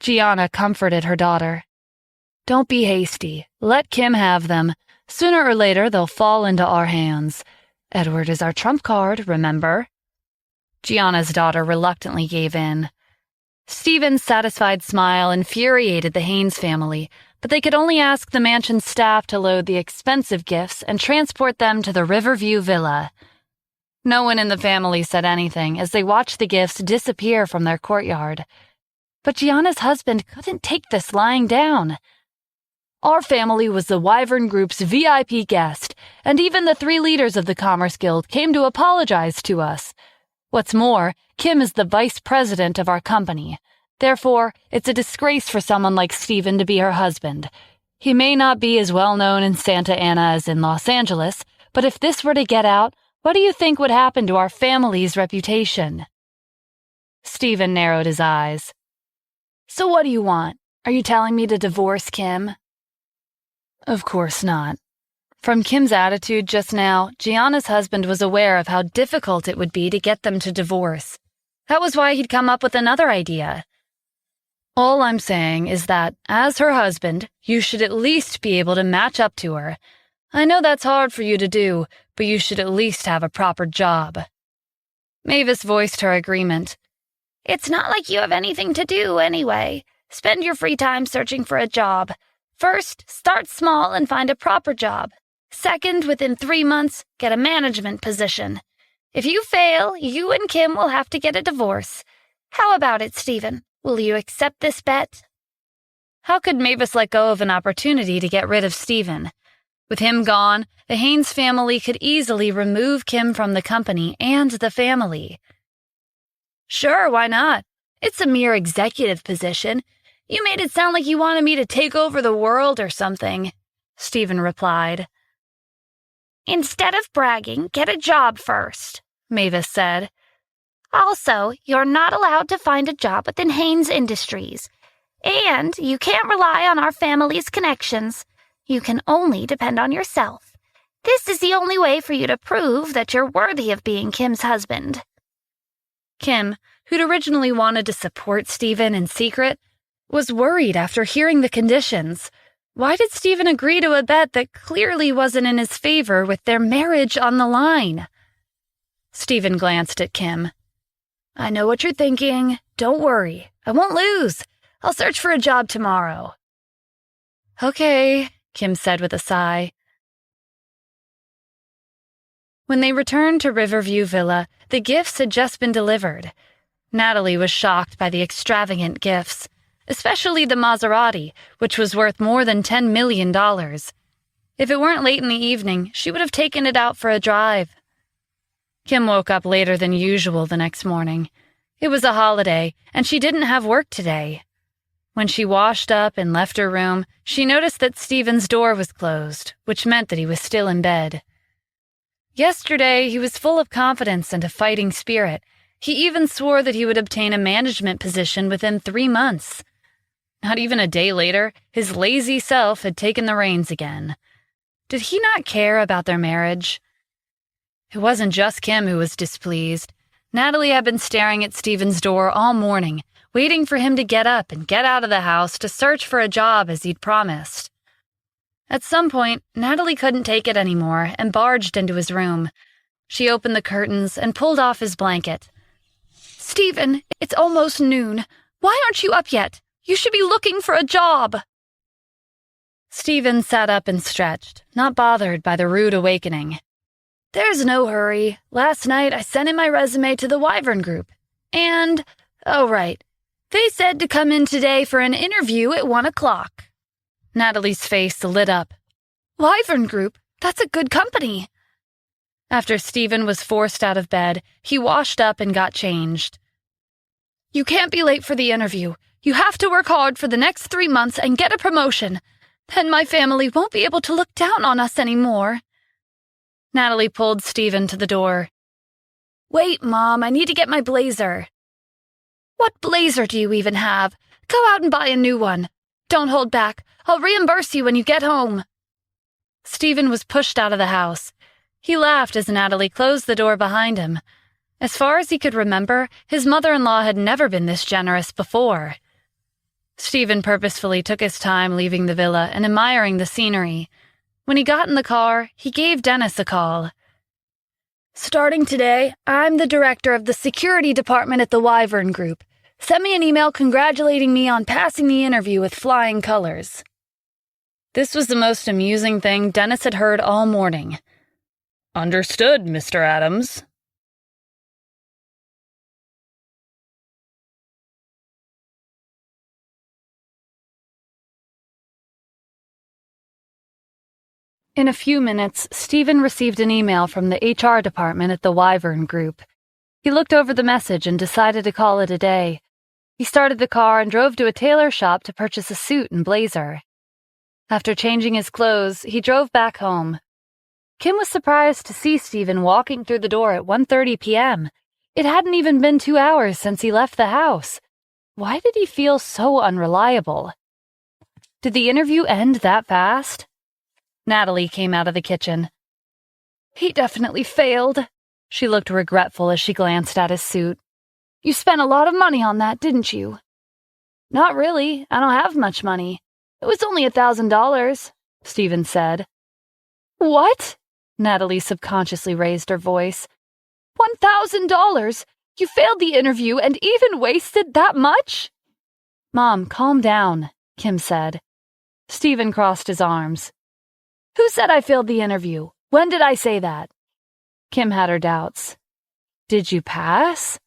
Gianna comforted her daughter. "Don't be hasty. Let Kim have them. Sooner or later, they'll fall into our hands. Edward is our trump card, remember?" Gianna's daughter reluctantly gave in. Stephen's satisfied smile infuriated the Haynes family, but they could only ask the mansion staff to load the expensive gifts and transport them to the Riverview Villa. No one in the family said anything as they watched the gifts disappear from their courtyard. But Gianna's husband couldn't take this lying down. "Our family was the Wyvern Group's VIP guest, and even the 3 leaders of the Commerce Guild came to apologize to us. What's more, Kim is the vice president of our company. Therefore, it's a disgrace for someone like Steven to be her husband. He may not be as well known in Santa Ana as in Los Angeles, but if this were to get out, what do you think would happen to our family's reputation?" Steven narrowed his eyes. "So what do you want? Are you telling me to divorce Kim?" Of course not. From Kim's attitude just now, Gianna's husband was aware of how difficult it would be to get them to divorce. That was why he'd come up with another idea. "All I'm saying is that, as her husband, you should at least be able to match up to her. I know that's hard for you to do, but you should at least have a proper job." Mavis voiced her agreement. "It's not like you have anything to do anyway. Spend your free time searching for a job. First, start small and find a proper job. Second, within 3 months, get a management position. If you fail, you and Kim will have to get a divorce. How about it, Steven? Will you accept this bet?" How could Mavis let go of an opportunity to get rid of Steven? With him gone, the Haynes family could easily remove Kim from the company and the family. "Sure, why not? It's a mere executive position. You made it sound like you wanted me to take over the world or something," Steven replied. "Instead of bragging, get a job first," Mavis said. "Also, you're not allowed to find a job within Haynes Industries. And you can't rely on our family's connections. You can only depend on yourself. This is the only way for you to prove that you're worthy of being Kim's husband." Kim, who'd originally wanted to support Steven in secret, was worried after hearing the conditions. Why did Steven agree to a bet that clearly wasn't in his favor with their marriage on the line? Steven glanced at Kim. "I know what you're thinking. Don't worry. I won't lose. I'll search for a job tomorrow." "Okay," Kim said with a sigh. When they returned to Riverview Villa, the gifts had just been delivered. Natalie was shocked by the extravagant gifts, especially the Maserati, which was worth more than $10 million. If it weren't late in the evening, she would have taken it out for a drive. Kim woke up later than usual the next morning. It was a holiday, and she didn't have work today. When she washed up and left her room, she noticed that Steven's door was closed, which meant that he was still in bed. Yesterday, he was full of confidence and a fighting spirit. He even swore that he would obtain a management position within 3 months. Not even a day later, his lazy self had taken the reins again. Did he not care about their marriage? It wasn't just Kim who was displeased. Natalie had been staring at Steven's door all morning, waiting for him to get up and get out of the house to search for a job as he'd promised. At some point, Natalie couldn't take it anymore and barged into his room. She opened the curtains and pulled off his blanket. "Steven, it's almost noon. Why aren't you up yet? You should be looking for a job." Steven sat up and stretched, not bothered by the rude awakening. "There's no hurry. Last night I sent in my resume to the Wyvern Group. And, oh right, they said to come in today for an interview at 1 o'clock. Natalie's face lit up. "Wyvern Group? That's a good company." After Steven was forced out of bed, he washed up and got changed. "You can't be late for the interview. You have to work hard for the next 3 months and get a promotion. Then my family won't be able to look down on us anymore." Natalie pulled Steven to the door. "Wait, Mom, I need to get my blazer." "What blazer do you even have? Go out and buy a new one. Don't hold back. I'll reimburse you when you get home." Steven was pushed out of the house. He laughed as Natalie closed the door behind him. As far as he could remember, his mother-in-law had never been this generous before. Steven purposefully took his time leaving the villa and admiring the scenery. When he got in the car, he gave Dennis a call. "Starting today, I'm the director of the security department at the Wyvern Group. Send me an email congratulating me on passing the interview with flying colors." This was the most amusing thing Dennis had heard all morning. "Understood, Mr. Adams," In a few minutes, Stephen received an email from the HR department at the Wyvern Group. He looked over the message and decided to call it a day. He started the car and drove to a tailor shop to purchase a suit and blazer. After changing his clothes, he drove back home. Kim was surprised to see Stephen walking through the door at 1:30 p.m. It hadn't even been 2 hours since he left the house. Why did he feel so unreliable? Did the interview end that fast? Natalie came out of the kitchen. He definitely failed. She looked regretful as she glanced at his suit. You spent a lot of money on that, didn't you? Not really. I don't have much money. It was only $1,000, Stephen said. What? Natalie subconsciously raised her voice. $1,000? You failed the interview and even wasted that much? Mom, calm down, Kim said. Stephen crossed his arms. Who said I failed the interview? When did I say that? Kim had her doubts. Did you pass?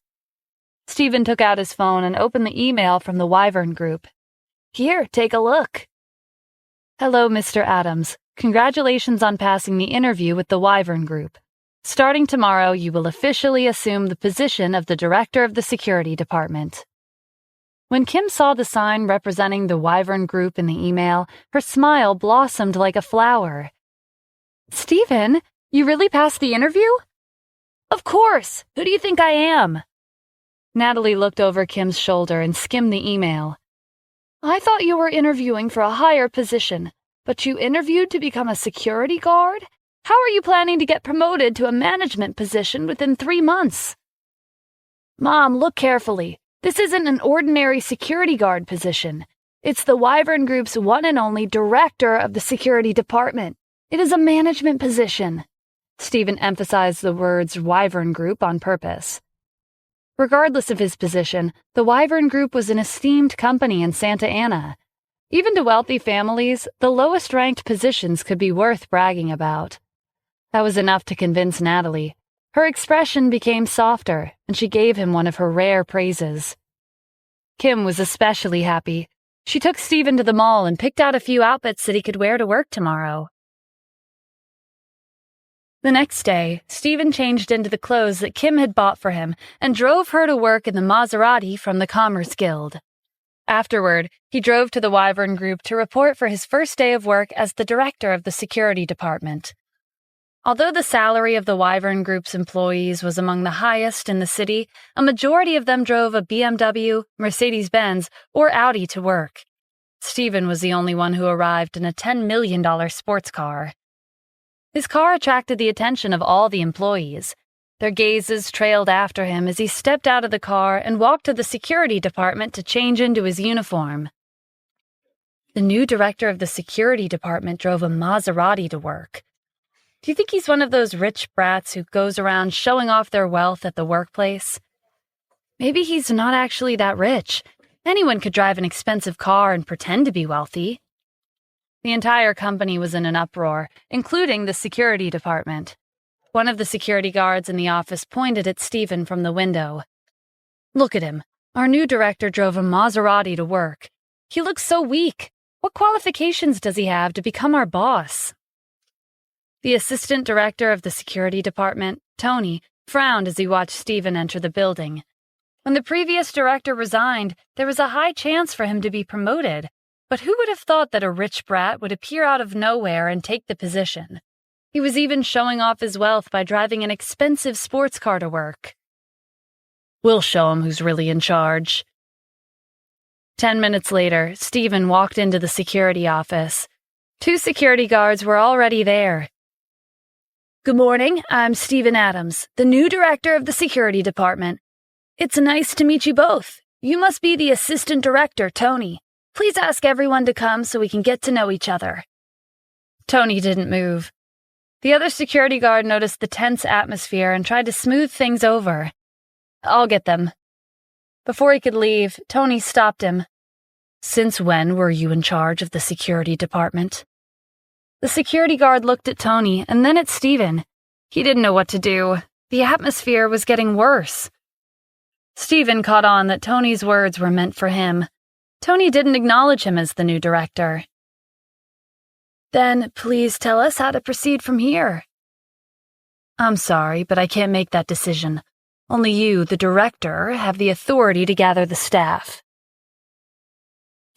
Stephen took out his phone and opened the email from the Wyvern Group. Here, take a look. Hello, Mr. Adams. Congratulations on passing the interview with the Wyvern Group. Starting tomorrow, you will officially assume the position of the Director of the Security Department. When Kim saw the sign representing the Wyvern Group in the email, her smile blossomed like a flower. Stephen, you really passed the interview? Of course. Who do you think I am? Natalie looked over Kim's shoulder and skimmed the email. I thought you were interviewing for a higher position, but you interviewed to become a security guard? How are you planning to get promoted to a management position within 3 months? Mom, look carefully. This isn't an ordinary security guard position. It's the Wyvern Group's one and only Director of the Security Department. It is a management position. Stephen emphasized the words Wyvern Group on purpose. Regardless of his position, the Wyvern Group was an esteemed company in Santa Ana. Even to wealthy families, the lowest-ranked positions could be worth bragging about. That was enough to convince Natalie. Her expression became softer, and she gave him one of her rare praises. Kim was especially happy. She took Stephen to the mall and picked out a few outfits that he could wear to work tomorrow. The next day, Stephen changed into the clothes that Kim had bought for him and drove her to work in the Maserati from the Commerce Guild. Afterward, he drove to the Wyvern Group to report for his first day of work as the Director of the Security Department. Although the salary of the Wyvern Group's employees was among the highest in the city, a majority of them drove a BMW, Mercedes-Benz, or Audi to work. Stephen was the only one who arrived in a $10 million sports car. His car attracted the attention of all the employees. Their gazes trailed after him as he stepped out of the car and walked to the security department to change into his uniform. The new director of the security department drove a Maserati to work. Do you think he's one of those rich brats who goes around showing off their wealth at the workplace? Maybe he's not actually that rich. Anyone could drive an expensive car and pretend to be wealthy. The entire company was in an uproar, including the security department. One of the security guards in the office pointed at Stephen from the window. Look at him. Our new director drove a Maserati to work. He looks so weak. What qualifications does he have to become our boss? The assistant director of the security department, Tony, frowned as he watched Stephen enter the building. When the previous director resigned, there was a high chance for him to be promoted. But who would have thought that a rich brat would appear out of nowhere and take the position? He was even showing off his wealth by driving an expensive sports car to work. We'll show him who's really in charge. 10 minutes later, Stephen walked into the security office. 2 security guards were already there. Good morning, I'm Stephen Adams, the new director of the security department. It's nice to meet you both. You must be the assistant director, Tony. Please ask everyone to come so we can get to know each other. Tony didn't move. The other security guard noticed the tense atmosphere and tried to smooth things over. I'll get them. Before he could leave, Tony stopped him. Since when were you in charge of the security department? The security guard looked at Tony and then at Stephen. He didn't know what to do. The atmosphere was getting worse. Stephen caught on that Tony's words were meant for him. Tony didn't acknowledge him as the new director. Then please tell us how to proceed from here. I'm sorry, but I can't make that decision. Only you, the director, have the authority to gather the staff.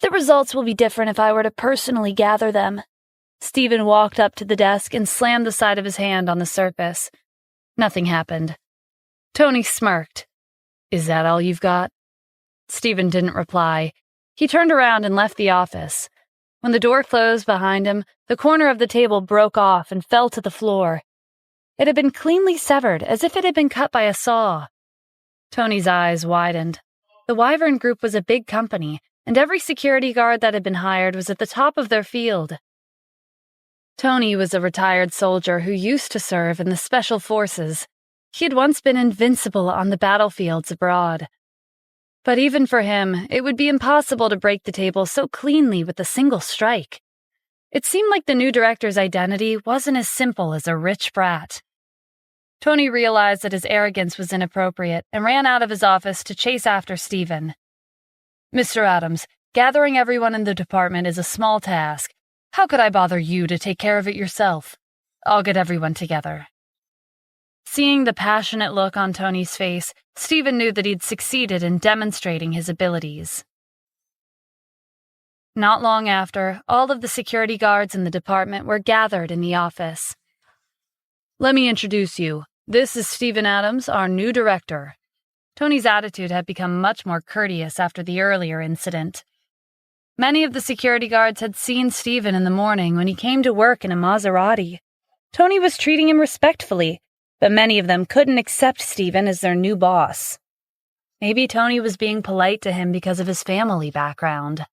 The results will be different if I were to personally gather them. Stephen walked up to the desk and slammed the side of his hand on the surface. Nothing happened. Tony smirked. Is that all you've got? Stephen didn't reply. He turned around and left the office. When the door closed behind him, the corner of the table broke off and fell to the floor. It had been cleanly severed, as if it had been cut by a saw. Tony's eyes widened. The Wyvern Group was a big company, and every security guard that had been hired was at the top of their field. Tony was a retired soldier who used to serve in the Special Forces. He had once been invincible on the battlefields abroad. But even for him, it would be impossible to break the table so cleanly with a single strike. It seemed like the new director's identity wasn't as simple as a rich brat. Tony realized that his arrogance was inappropriate and ran out of his office to chase after Stephen. Mr. Adams, gathering everyone in the department is a small task. How could I bother you to take care of it yourself? I'll get everyone together. Seeing the passionate look on Tony's face, Stephen knew that he'd succeeded in demonstrating his abilities. Not long after, all of the security guards in the department were gathered in the office. Let me introduce you. This is Stephen Adams, our new director. Tony's attitude had become much more courteous after the earlier incident. Many of the security guards had seen Stephen in the morning when he came to work in a Maserati. Tony was treating him respectfully, but many of them couldn't accept Stephen as their new boss. Maybe Tony was being polite to him because of his family background.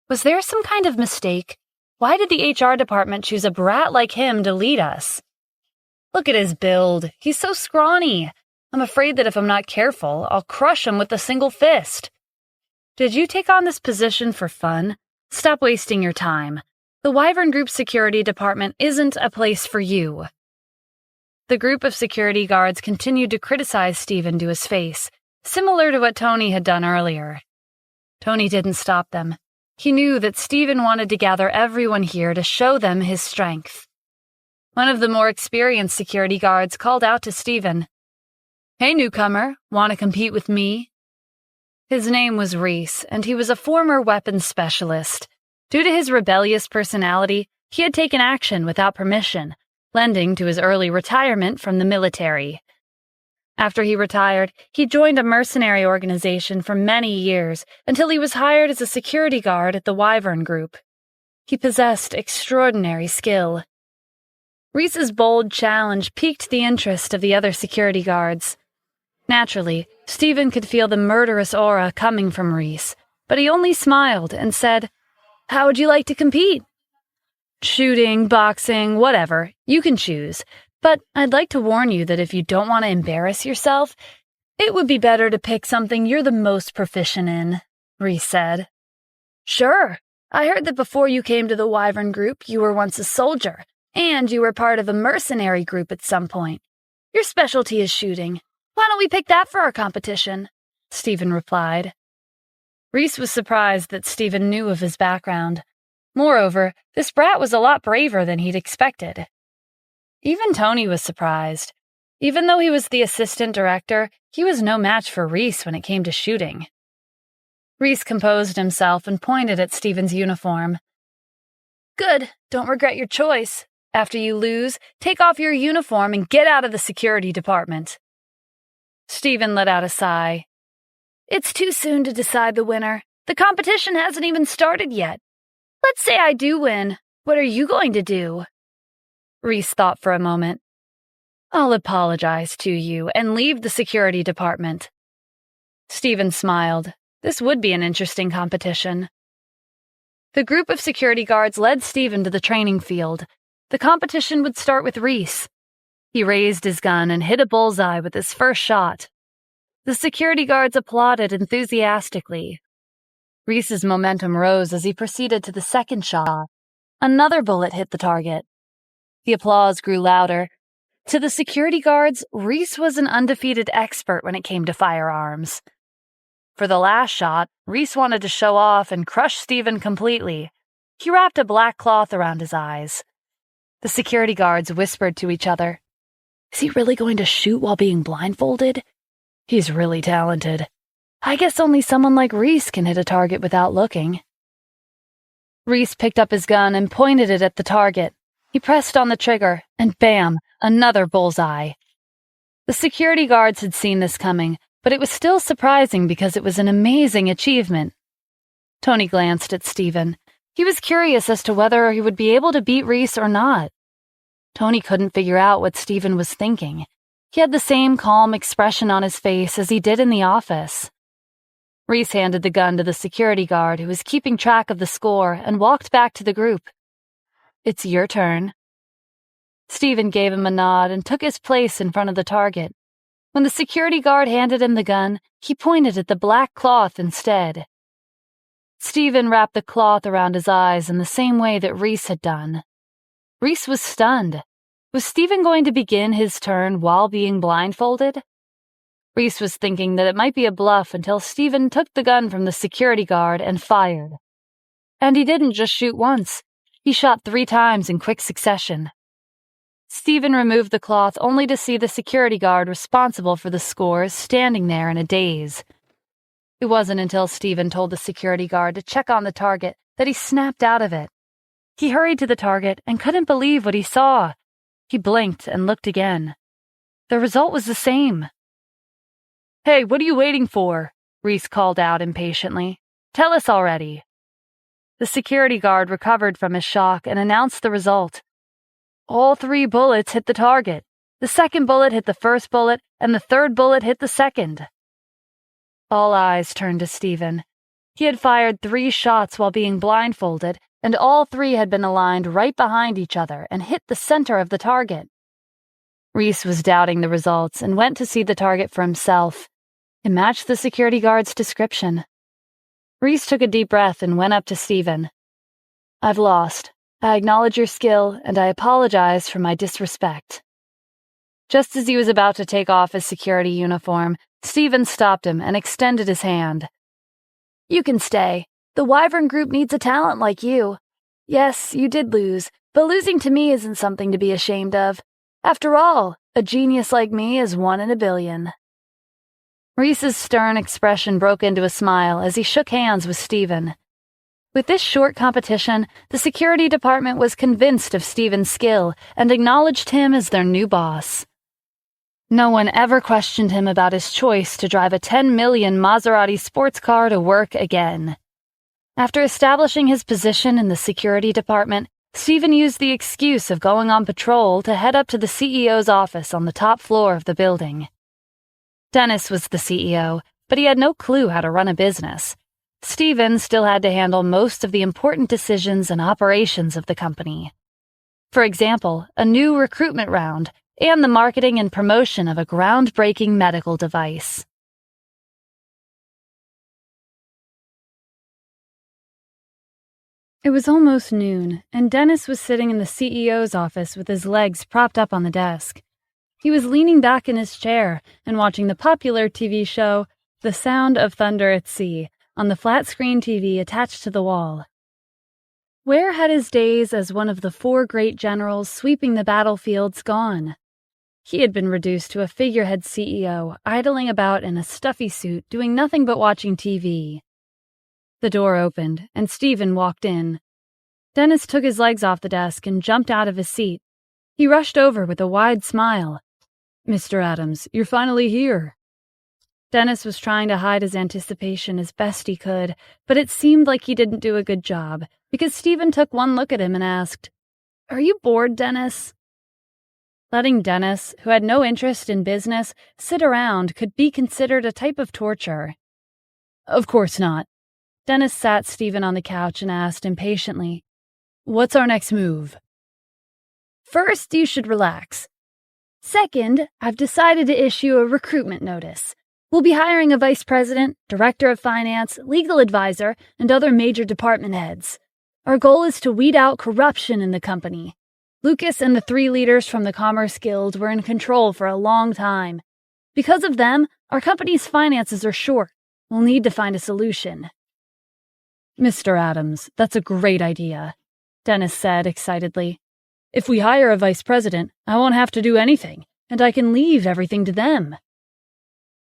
Was there some kind of mistake? Why did the HR department choose a brat like him to lead us? Look at his build. He's so scrawny. I'm afraid that if I'm not careful, I'll crush him with a single fist. Did you take on this position for fun? Stop wasting your time. The Wyvern Group security department isn't a place for you. The group of security guards continued to criticize Stephen to his face, similar to what Tony had done earlier. Tony didn't stop them. He knew that Stephen wanted to gather everyone here to show them his strength. One of the more experienced security guards called out to Stephen. Hey, newcomer, want to compete with me? His name was Reese, and he was a former weapons specialist. Due to his rebellious personality, he had taken action without permission, lending to his early retirement from the military. After he retired, he joined a mercenary organization for many years until he was hired as a security guard at the Wyvern Group. He possessed extraordinary skill. Reese's bold challenge piqued the interest of the other security guards. Naturally, Stephen could feel the murderous aura coming from Reese, but he only smiled and said, How would you like to compete? Shooting, boxing, whatever, you can choose. But I'd like to warn you that if you don't want to embarrass yourself, it would be better to pick something you're the most proficient in, Reese said. Sure. I heard that before you came to the Wyvern Group, you were once a soldier, and you were part of a mercenary group at some point. Your specialty is shooting. Why don't we pick that for our competition? Stephen replied. Reese was surprised that Stephen knew of his background. Moreover, this brat was a lot braver than he'd expected. Even Tony was surprised. Even though he was the assistant director, he was no match for Reese when it came to shooting. Reese composed himself and pointed at Stephen's uniform. Good, don't regret your choice. After you lose, take off your uniform and get out of the security department. Stephen let out a sigh. It's too soon to decide the winner. The competition hasn't even started yet. Let's say I do win. What are you going to do? Reese thought for a moment. I'll apologize to you and leave the security department. Stephen smiled. This would be an interesting competition. The group of security guards led Stephen to the training field. The competition would start with Reese. He raised his gun and hit a bullseye with his first shot. The security guards applauded enthusiastically. Reese's momentum rose as he proceeded to the second shot. Another bullet hit the target. The applause grew louder. To the security guards, Reese was an undefeated expert when it came to firearms. For the last shot, Reese wanted to show off and crush Stephen completely. He wrapped a black cloth around his eyes. The security guards whispered to each other. Is he really going to shoot while being blindfolded? He's really talented. I guess only someone like Reese can hit a target without looking. Reese picked up his gun and pointed it at the target. He pressed on the trigger, and bam, another bullseye. The security guards had seen this coming, but it was still surprising because it was an amazing achievement. Tony glanced at Stephen. He was curious as to whether he would be able to beat Reese or not. Tony couldn't figure out what Stephen was thinking. He had the same calm expression on his face as he did in the office. Reese handed the gun to the security guard who was keeping track of the score and walked back to the group. It's your turn. Stephen gave him a nod and took his place in front of the target. When the security guard handed him the gun, he pointed at the black cloth instead. Stephen wrapped the cloth around his eyes in the same way that Reese had done. Reese was stunned. Was Stephen going to begin his turn while being blindfolded? Reese was thinking that it might be a bluff until Stephen took the gun from the security guard and fired. And he didn't just shoot once. He shot 3 times in quick succession. Stephen removed the cloth only to see the security guard responsible for the scores standing there in a daze. It wasn't until Stephen told the security guard to check on the target that he snapped out of it. He hurried to the target and couldn't believe what he saw. He blinked and looked again. The result was the same. Hey, what are you waiting for? Reese called out impatiently. Tell us already. The security guard recovered from his shock and announced the result. All 3 bullets hit the target. The second bullet hit the first bullet, and the third bullet hit the second. All eyes turned to Stephen. He had fired 3 shots while being blindfolded, and all 3 had been aligned right behind each other and hit the center of the target. Reese was doubting the results and went to see the target for himself. It matched the security guard's description. Reese took a deep breath and went up to Stephen. I've lost. I acknowledge your skill, and I apologize for my disrespect. Just as he was about to take off his security uniform, Stephen stopped him and extended his hand. You can stay. The Wyvern Group needs a talent like you. Yes, you did lose, but losing to me isn't something to be ashamed of. After all, a genius like me is 1 in a billion. Reese's stern expression broke into a smile as he shook hands with Stephen. With this short competition, the security department was convinced of Stephen's skill and acknowledged him as their new boss. No one ever questioned him about his choice to drive a 10 million Maserati sports car to work again. After establishing his position in the security department, Stephen used the excuse of going on patrol to head up to the CEO's office on the top floor of the building. Dennis was the CEO, but he had no clue how to run a business. Stephen still had to handle most of the important decisions and operations of the company. For example, a new recruitment round and the marketing and promotion of a groundbreaking medical device. It was almost noon, and Dennis was sitting in the CEO's office with his legs propped up on the desk. He was leaning back in his chair and watching the popular TV show The Sound of Thunder at Sea on the flat-screen TV attached to the wall. Where had his days as one of the 4 great generals sweeping the battlefields gone? He had been reduced to a figurehead CEO, idling about in a stuffy suit, doing nothing but watching TV. The door opened, and Stephen walked in. Dennis took his legs off the desk and jumped out of his seat. He rushed over with a wide smile. Mr. Adams, you're finally here. Dennis was trying to hide his anticipation as best he could, but it seemed like he didn't do a good job, because Stephen took one look at him and asked, Are you bored, Dennis? Letting Dennis, who had no interest in business, sit around could be considered a type of torture. Of course not. Dennis sat Stephen on the couch and asked impatiently, What's our next move? First, you should relax. Second, I've decided to issue a recruitment notice. We'll be hiring a vice president, director of finance, legal advisor, and other major department heads. Our goal is to weed out corruption in the company. Lucas and the 3 leaders from the Commerce Guild were in control for a long time. Because of them, our company's finances are short. We'll need to find a solution. Mr. Adams, that's a great idea, Dennis said excitedly. If we hire a vice president, I won't have to do anything, and I can leave everything to them.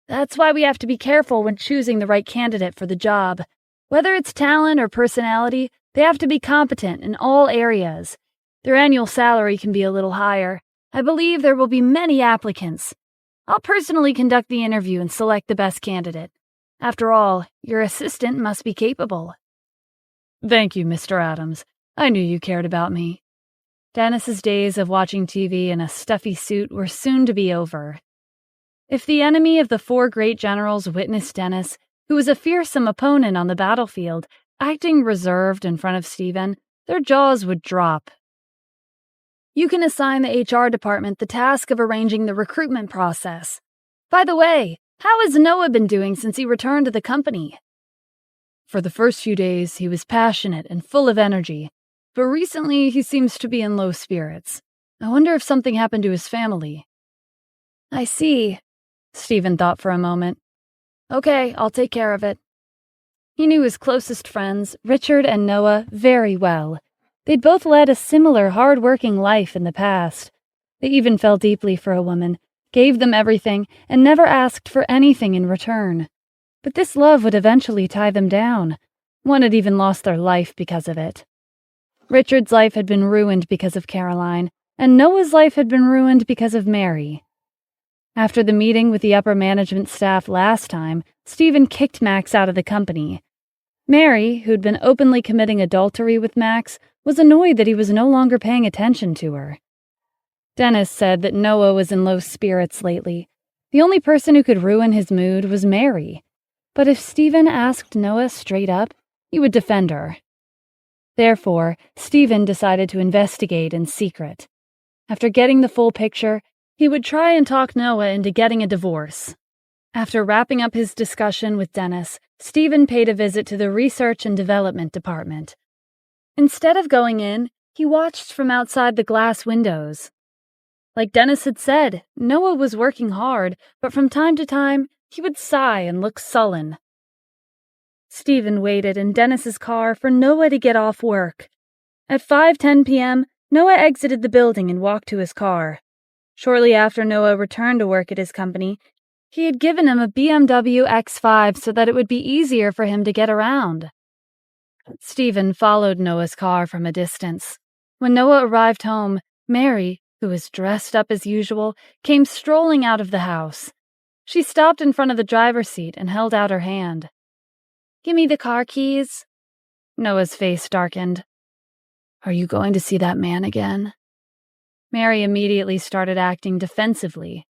That's why we have to be careful when choosing the right candidate for the job. Whether it's talent or personality, they have to be competent in all areas. Their annual salary can be a little higher. I believe there will be many applicants. I'll personally conduct the interview and select the best candidate. After all, your assistant must be capable. Thank you, Mr. Adams. I knew you cared about me. Dennis's days of watching TV in a stuffy suit were soon to be over. If the enemy of the 4 great generals witnessed Dennis, who was a fearsome opponent on the battlefield, acting reserved in front of Stephen, their jaws would drop. You can assign the HR department the task of arranging the recruitment process. By the way, how has Noah been doing since he returned to the company? For the first few days, he was passionate and full of energy, but recently he seems to be in low spirits. I wonder if something happened to his family. I see. Stephen thought for a moment. Okay, I'll take care of it. He knew his closest friends, Richard and Noah, very well. They'd both led a similar hard-working life in the past. They even fell deeply for a woman, gave them everything, and never asked for anything in return. But this love would eventually tie them down. One had even lost their life because of it. Richard's life had been ruined because of Caroline, and Noah's life had been ruined because of Mary. After the meeting with the upper management staff last time, Stephen kicked Max out of the company. Mary, who'd been openly committing adultery with Max, was annoyed that he was no longer paying attention to her. Dennis said that Noah was in low spirits lately. The only person who could ruin his mood was Mary. But if Stephen asked Noah straight up, he would defend her. Therefore, Stephen decided to investigate in secret. After getting the full picture, he would try and talk Noah into getting a divorce. After wrapping up his discussion with Dennis, Stephen paid a visit to the Research and Development Department. Instead of going in, he watched from outside the glass windows. Like Dennis had said, Noah was working hard, but from time to time, he would sigh and look sullen. Stephen waited in Dennis's car for Noah to get off work. At 5:10 p.m., Noah exited the building and walked to his car. Shortly after Noah returned to work at his company, he had given him a BMW X5 so that it would be easier for him to get around. Stephen followed Noah's car from a distance. When Noah arrived home, Mary, who was dressed up as usual, came strolling out of the house. She stopped in front of the driver's seat and held out her hand. Give me the car keys. Noah's face darkened. Are you going to see that man again? Mary immediately started acting defensively.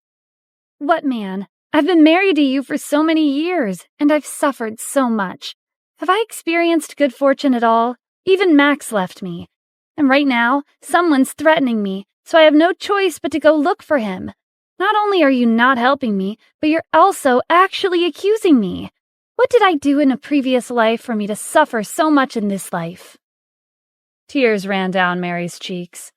What man? I've been married to you for so many years, and I've suffered so much. Have I experienced good fortune at all? Even Max left me. And right now, someone's threatening me, so I have no choice but to go look for him. Not only are you not helping me, but you're also actually accusing me. What did I do in a previous life for me to suffer so much in this life? Tears ran down Mary's cheeks.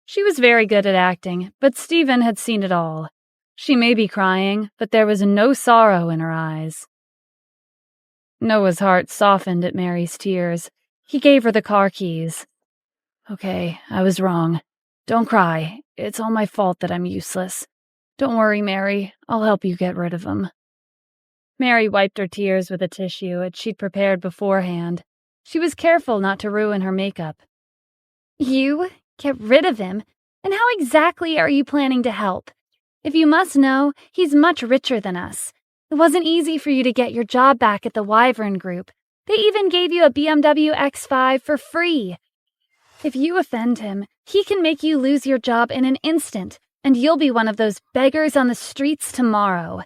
She was very good at acting, but Stephen had seen it all. She may be crying, but there was no sorrow in her eyes. Noah's heart softened at Mary's tears. He gave her the car keys. Okay, I was wrong. Don't cry. It's all my fault that I'm useless. Don't worry, Mary. I'll help you get rid of him. Mary wiped her tears with a tissue she'd prepared beforehand. She was careful not to ruin her makeup. You? Get rid of him? And how exactly are you planning to help? If you must know, he's much richer than us. It wasn't easy for you to get your job back at the Wyvern Group. They even gave you a BMW X5 for free. If you offend him, he can make you lose your job in an instant, and you'll be one of those beggars on the streets tomorrow.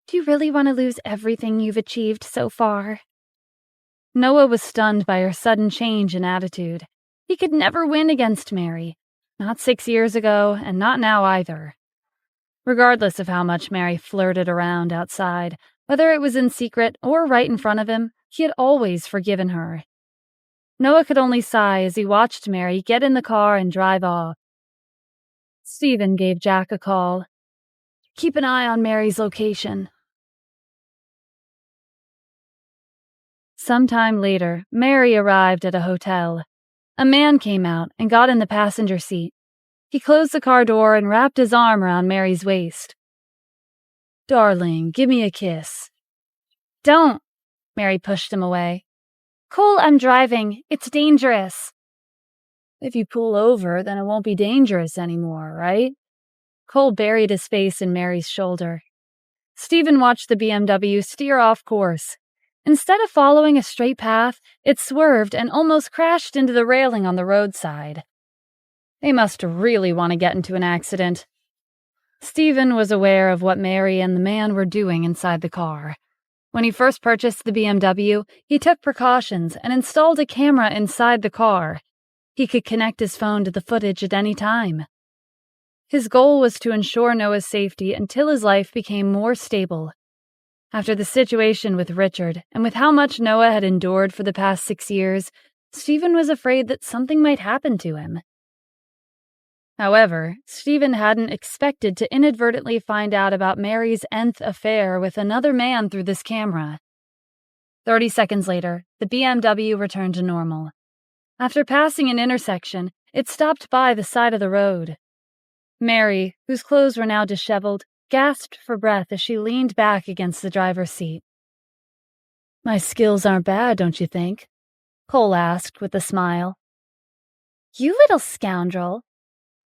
Do you really want to lose everything you've achieved so far? Noah was stunned by her sudden change in attitude. He could never win against Mary. Not 6 years ago, and not now either. Regardless of how much Mary flirted around outside, whether it was in secret or right in front of him, he had always forgiven her. Noah could only sigh as he watched Mary get in the car and drive off. Stephen gave Jack a call. Keep an eye on Mary's location. Sometime later, Mary arrived at a hotel. A man came out and got in the passenger seat. He closed the car door and wrapped his arm around Mary's waist. "Darling, give me a kiss." "Don't." Mary pushed him away. "Cole, I'm driving. It's dangerous." "If you pull over, then it won't be dangerous anymore, right?" Cole buried his face in Mary's shoulder. Stephen watched the BMW steer off course. Instead of following a straight path, it swerved and almost crashed into the railing on the roadside. They must really want to get into an accident. Stephen was aware of what Mary and the man were doing inside the car. When he first purchased the BMW, he took precautions and installed a camera inside the car. He could connect his phone to the footage at any time. His goal was to ensure Noah's safety until his life became more stable. After the situation with Richard, and with how much Noah had endured for the past 6 years, Stephen was afraid that something might happen to him. However, Stephen hadn't expected to inadvertently find out about Mary's nth affair with another man through this camera. 30 seconds later, the BMW returned to normal. After passing an intersection, it stopped by the side of the road. Mary, whose clothes were now disheveled, gasped for breath as she leaned back against the driver's seat. "My skills aren't bad, don't you think?" Cole asked with a smile. "You little scoundrel."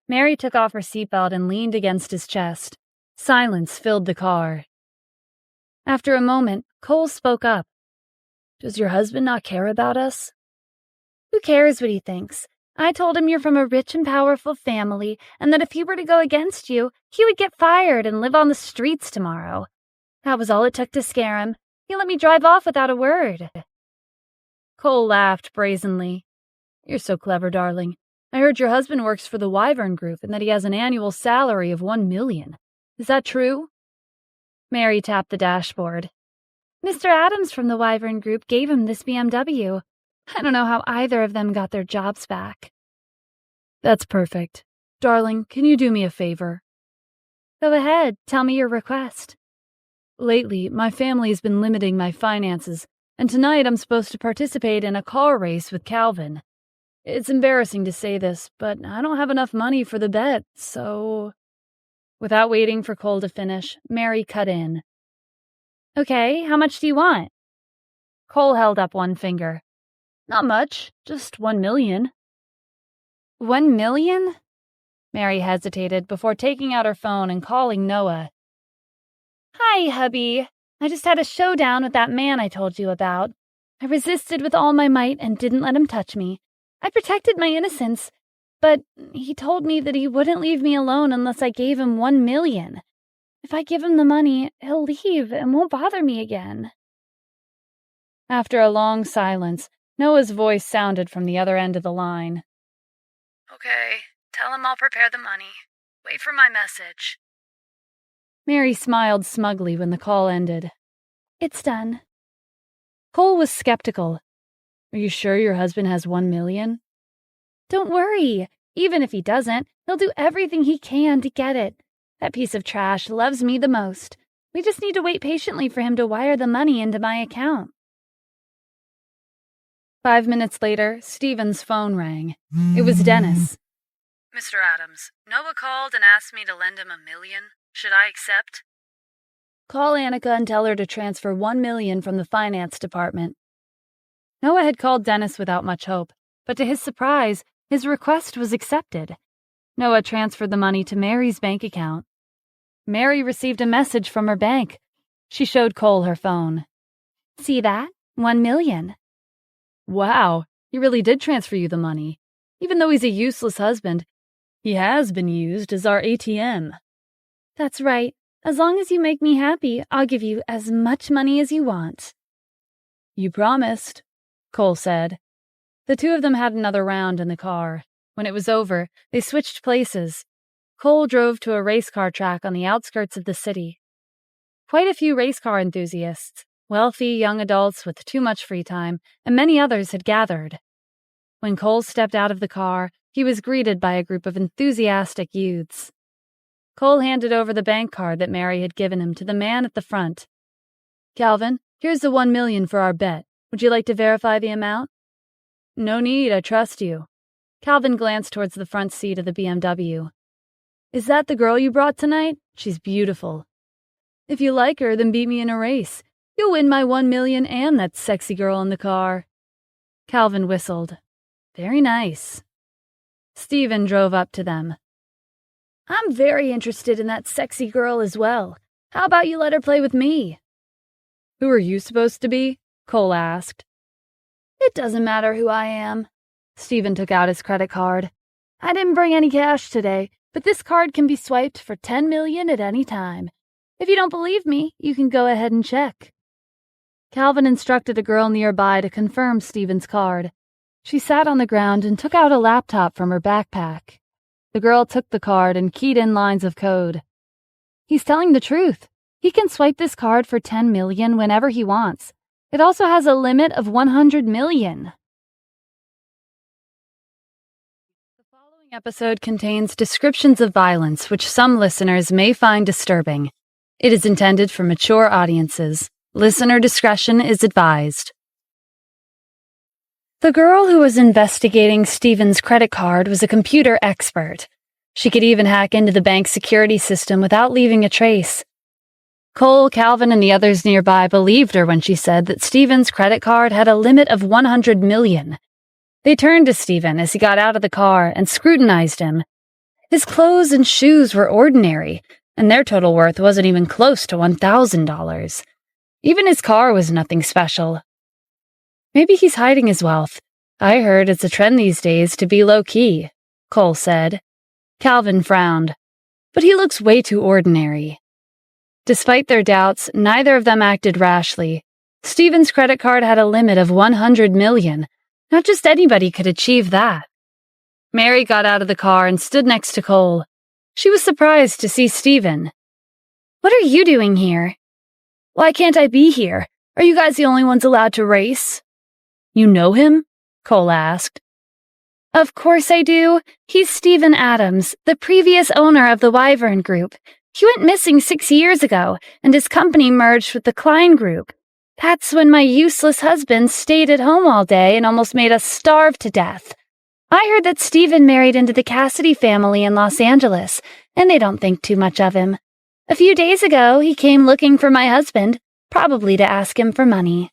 Mary took off her seatbelt and leaned against his chest. Silence filled the car. After a moment, Cole spoke up. "Does your husband not care about us?" "Who cares what he thinks? I told him you're from a rich and powerful family, and that if he were to go against you, he would get fired and live on the streets tomorrow. That was all it took to scare him. He let me drive off without a word." Cole laughed brazenly. "You're so clever, darling. I heard your husband works for the Wyvern Group and that he has an annual salary of $1 million. Is that true?" Mary tapped the dashboard. "Mr. Adams from the Wyvern Group gave him this BMW. I don't know how either of them got their jobs back." "That's perfect. Darling, can you do me a favor?" "Go ahead, tell me your request." "Lately, my family's been limiting my finances, and tonight I'm supposed to participate in a car race with Calvin. It's embarrassing to say this, but I don't have enough money for the bet, so—" Without waiting for Cole to finish, Mary cut in. "Okay, how much do you want?" Cole held up one finger. "Not much, just $1 million. $1 million? Mary hesitated before taking out her phone and calling Noah. "Hi, hubby. I just had a showdown with that man I told you about. I resisted with all my might and didn't let him touch me. I protected my innocence, but he told me that he wouldn't leave me alone unless I gave him $1 million. If I give him the money, he'll leave and won't bother me again." After a long silence, Noah's voice sounded from the other end of the line. "Okay, tell him I'll prepare the money. Wait for my message." Mary smiled smugly when the call ended. "It's done." Cole was skeptical. "Are you sure your husband has $1 million? "Don't worry. Even if he doesn't, he'll do everything he can to get it. That piece of trash loves me the most. We just need to wait patiently for him to wire the money into my account." 5 minutes later, Stephen's phone rang. It was Dennis. "Mr. Adams, Noah called and asked me to lend him $1 million. Should I accept?" "Call Annika and tell her to transfer $1 million from the finance department." Noah had called Dennis without much hope, but to his surprise, his request was accepted. Noah transferred the money to Mary's bank account. Mary received a message from her bank. She showed Cole her phone. "See that? $1 million. "Wow, he really did transfer you the money. Even though he's a useless husband, he has been used as our ATM. "That's right. As long as you make me happy, I'll give you as much money as you want." "You promised," Cole said. The two of them had another round in the car. When it was over, they switched places. Cole drove to a race car track on the outskirts of the city. Quite a few race car enthusiasts, wealthy young adults with too much free time, and many others had gathered. When Cole stepped out of the car, he was greeted by a group of enthusiastic youths. Cole handed over the bank card that Mary had given him to the man at the front. "Calvin, here's the $1 million for our bet. Would you like to verify the amount? No need, I trust you. Calvin glanced towards the front seat of the BMW. Is that the girl you brought tonight? She's beautiful. If you like her, then beat me in a race. You'll win my 1 million and that sexy girl in the car. Calvin whistled. Very nice. Stephen drove up to them. I'm very interested in that sexy girl as well. How about you let her play with me? Who are you supposed to be? Cole asked. It doesn't matter who I am. Stephen took out his credit card. I didn't bring any cash today, but this card can be swiped for 10 million at any time. If you don't believe me, you can go ahead and check. Calvin instructed a girl nearby to confirm Stephen's card. She sat on the ground and took out a laptop from her backpack. The girl took the card and keyed in lines of code. He's telling the truth. He can swipe this card for 10 million whenever he wants. It also has a limit of 100 million. The following episode contains descriptions of violence which some listeners may find disturbing. It is intended for mature audiences. Listener discretion is advised. The girl who was investigating Stephen's credit card was a computer expert. She could even hack into the bank's security system without leaving a trace. Cole, Calvin, and the others nearby believed her when she said that Stephen's credit card had a limit of 100 million. They turned to Stephen as he got out of the car and scrutinized him. His clothes and shoes were ordinary, and their total worth wasn't even close to $1,000. Even his car was nothing special. Maybe he's hiding his wealth. I heard it's a trend these days to be low-key, Cole said. Calvin frowned. But he looks way too ordinary. Despite their doubts, neither of them acted rashly. Stephen's credit card had a limit of 100 million. Not just anybody could achieve that. Mary got out of the car and stood next to Cole. She was surprised to see Stephen. What are you doing here? Why can't I be here? Are you guys the only ones allowed to race? You know him? Cole asked. Of course I do. He's Stephen Adams, the previous owner of the Wyvern Group. He went missing 6 years ago, and his company merged with the Klein Group. That's when my useless husband stayed at home all day and almost made us starve to death. I heard that Stephen married into the Cassidy family in Los Angeles, and they don't think too much of him. A few days ago, he came looking for my husband, probably to ask him for money.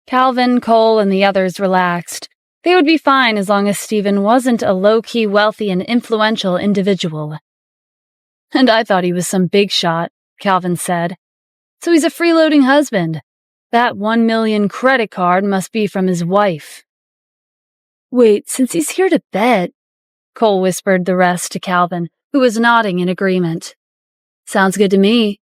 Calvin, Cole, and the others relaxed. They would be fine as long as Stephen wasn't a low-key, wealthy, and influential individual. And I thought he was some big shot, Calvin said. So he's a freeloading husband. That 1 million credit card must be from his wife. Wait, since he's here to bet, Cole whispered the rest to Calvin, who was nodding in agreement. Sounds good to me.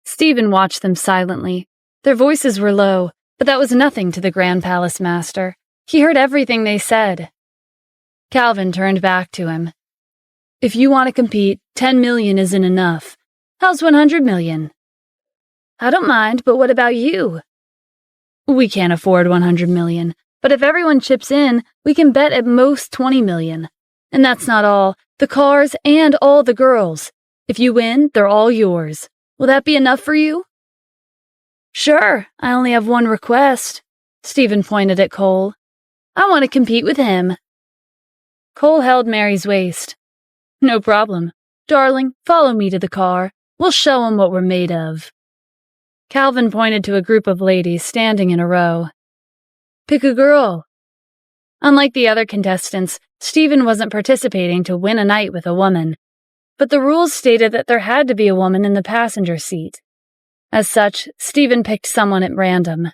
Stephen watched them silently. Their voices were low, but that was nothing to the Grand Palace Master. He heard everything they said. Calvin turned back to him. If you want to compete, 10 million isn't enough. How's 100 million? I don't mind, but what about you? We can't afford 100 million, but if everyone chips in, we can bet at most 20 million. And that's not all. The cars and all the girls. If you win, they're all yours. Will that be enough for you? Sure, I only have one request. Stephen pointed at Cole. I want to compete with him. Cole held Mary's waist. No problem. Darling, follow me to the car. We'll show 'em what we're made of. Calvin pointed to a group of ladies standing in a row. Pick a girl. Unlike the other contestants, Stephen wasn't participating to win a night with a woman. But the rules stated that there had to be a woman in the passenger seat. As such, Stephen picked someone at random.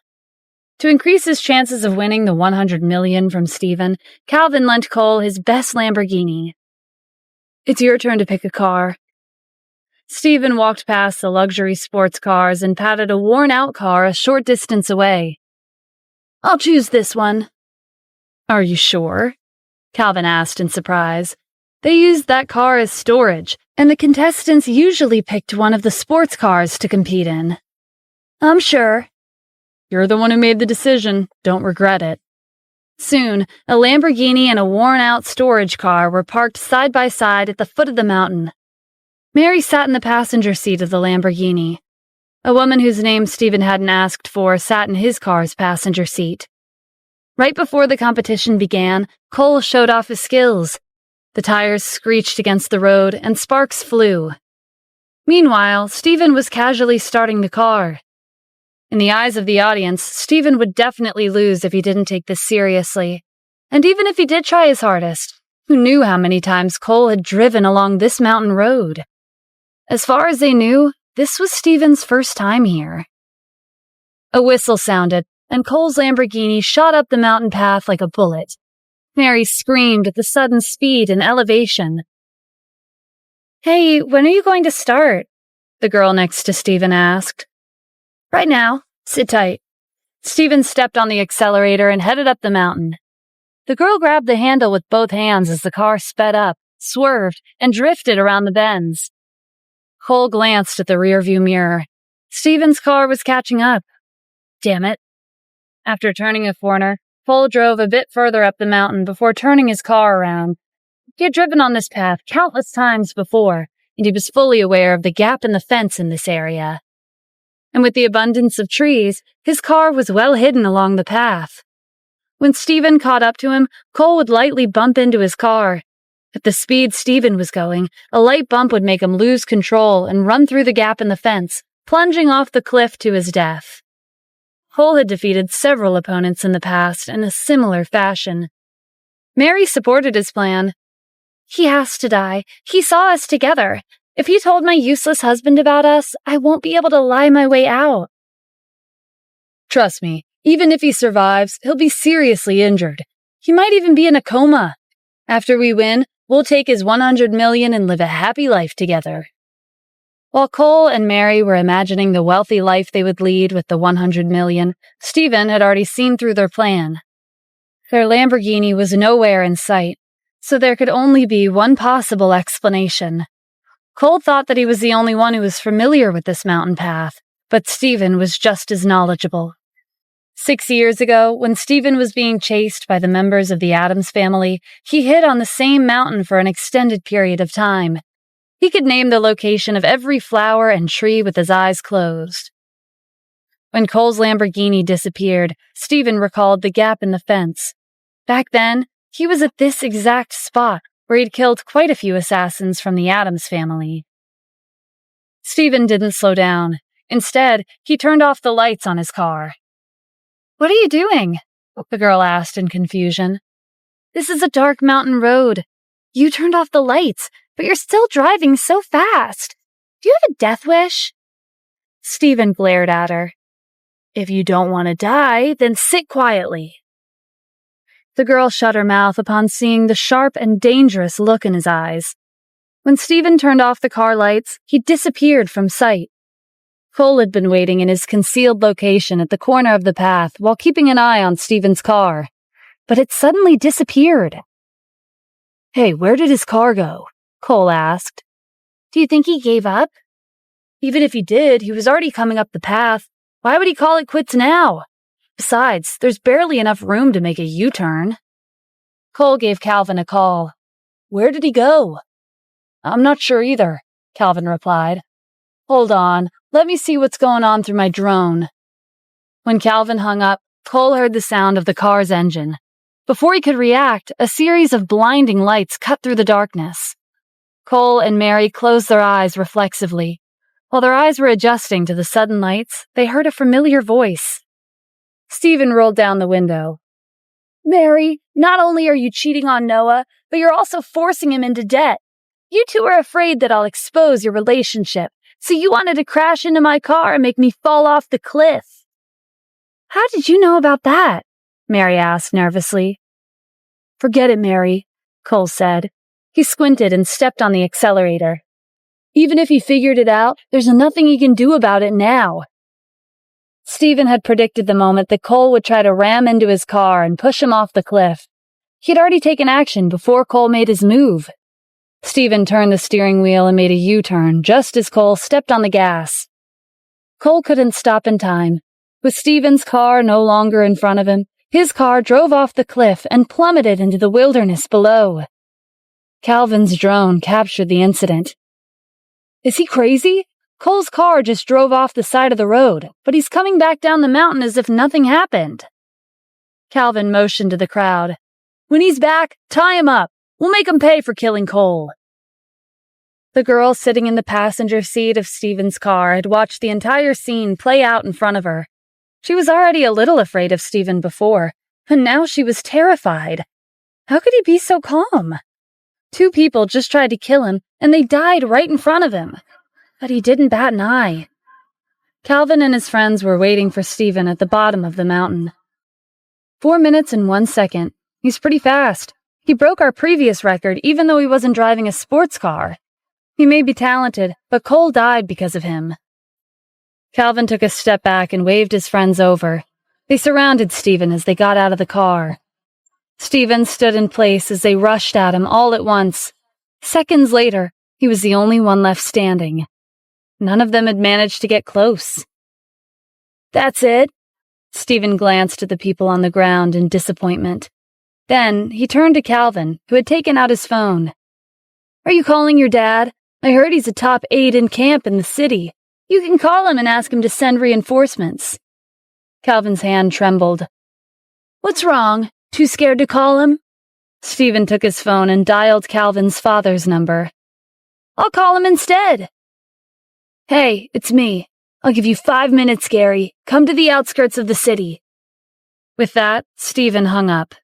To increase his chances of winning the 100 million from Stephen, Calvin lent Cole his best Lamborghini. It's your turn to pick a car. Stephen walked past the luxury sports cars and patted a worn-out car a short distance away. I'll choose this one. Are you sure? Calvin asked in surprise. They used that car as storage, and the contestants usually picked one of the sports cars to compete in. I'm sure. You're the one who made the decision. Don't regret it. Soon, a Lamborghini and a worn-out storage car were parked side by side at the foot of the mountain. Mary sat in the passenger seat of the Lamborghini. A woman whose name Stephen hadn't asked for sat in his car's passenger seat. Right before the competition began, Cole showed off his skills. The tires screeched against the road and sparks flew. Meanwhile, Stephen was casually starting the car. In the eyes of the audience, Stephen would definitely lose if he didn't take this seriously. And even if he did try his hardest, who knew how many times Cole had driven along this mountain road? As far as they knew, this was Stephen's first time here. A whistle sounded, and Cole's Lamborghini shot up the mountain path like a bullet. Mary screamed at the sudden speed and elevation. "Hey, when are you going to start?" the girl next to Stephen asked. "Right now. Sit tight." Stephen stepped on the accelerator and headed up the mountain. The girl grabbed the handle with both hands as the car sped up, swerved, and drifted around the bends. Cole glanced at the rearview mirror. Stephen's car was catching up. Damn it. After turning a corner, Cole drove a bit further up the mountain before turning his car around. He had driven on this path countless times before, and he was fully aware of the gap in the fence in this area. And with the abundance of trees, his car was well hidden along the path. When Stephen caught up to him, Cole would lightly bump into his car. At the speed Stephen was going, a light bump would make him lose control and run through the gap in the fence, plunging off the cliff to his death. Cole had defeated several opponents in the past in a similar fashion. Mary supported his plan. "He has to die. He saw us together. If he told my useless husband about us, I won't be able to lie my way out." "Trust me, even if he survives, he'll be seriously injured. He might even be in a coma. After we win, we'll take his 100 million and live a happy life together." While Cole and Mary were imagining the wealthy life they would lead with the 100 million, Stephen had already seen through their plan. Their Lamborghini was nowhere in sight, so there could only be one possible explanation. Cole thought that he was the only one who was familiar with this mountain path, but Stephen was just as knowledgeable. 6 years ago, when Stephen was being chased by the members of the Addams family, he hid on the same mountain for an extended period of time. He could name the location of every flower and tree with his eyes closed. When Cole's Lamborghini disappeared, Stephen recalled the gap in the fence. Back then, he was at this exact spot where he'd killed quite a few assassins from the Addams family. Stephen didn't slow down. Instead, he turned off the lights on his car. "What are you doing?" the girl asked in confusion. "This is a dark mountain road. You turned off the lights, but you're still driving so fast. Do you have a death wish?" Stephen glared at her. "If you don't want to die, then sit quietly." The girl shut her mouth upon seeing the sharp and dangerous look in his eyes. When Stephen turned off the car lights, he disappeared from sight. Cole had been waiting in his concealed location at the corner of the path while keeping an eye on Stephen's car, but it suddenly disappeared. "Hey, where did his car go?" Cole asked. "Do you think he gave up?" "Even if he did, he was already coming up the path. Why would he call it quits now? Besides, there's barely enough room to make a U-turn." Cole gave Calvin a call. "Where did he go?" "I'm not sure either," Calvin replied. "Hold on, let me see what's going on through my drone." When Calvin hung up, Cole heard the sound of the car's engine. Before he could react, a series of blinding lights cut through the darkness. Cole and Mary closed their eyes reflexively. While their eyes were adjusting to the sudden lights, they heard a familiar voice. Stephen rolled down the window. "Mary, not only are you cheating on Noah, but you're also forcing him into debt. You two are afraid that I'll expose your relationship, so you wanted to crash into my car and make me fall off the cliff." "How did you know about that?" Mary asked nervously. "Forget it, Mary," Cole said. He squinted and stepped on the accelerator. "Even if he figured it out, there's nothing he can do about it now." Stephen had predicted the moment that Cole would try to ram into his car and push him off the cliff. He'd already taken action before Cole made his move. Stephen turned the steering wheel and made a U-turn just as Cole stepped on the gas. Cole couldn't stop in time. With Stephen's car no longer in front of him, his car drove off the cliff and plummeted into the wilderness below. Calvin's drone captured the incident. "Is he crazy?" Cole's car just drove off the side of the road, but he's coming back down the mountain as if nothing happened. Calvin motioned to the crowd. When he's back, tie him up. We'll make him pay for killing Cole. The girl sitting in the passenger seat of Stephen's car had watched the entire scene play out in front of her. She was already a little afraid of Stephen before, and now she was terrified. How could he be so calm? 2 people just tried to kill him, and they died right in front of him. But he didn't bat an eye. Calvin and his friends were waiting for Stephen at the bottom of the mountain. 4 minutes and 1 second. He's pretty fast. He broke our previous record even though he wasn't driving a sports car. He may be talented, but Cole died because of him. Calvin took a step back and waved his friends over. They surrounded Stephen as they got out of the car. Stephen stood in place as they rushed at him all at once. Seconds later, he was the only one left standing. None of them had managed to get close. That's it. Stephen glanced at the people on the ground in disappointment. Then he turned to Calvin, who had taken out his phone. Are you calling your dad? I heard he's a top aide in camp in the city. You can call him and ask him to send reinforcements. Calvin's hand trembled. What's wrong? Too scared to call him? Stephen took his phone and dialed Calvin's father's number. I'll call him instead. Hey, it's me. I'll give you 5 minutes, Gary. Come to the outskirts of the city. With that, Stephen hung up.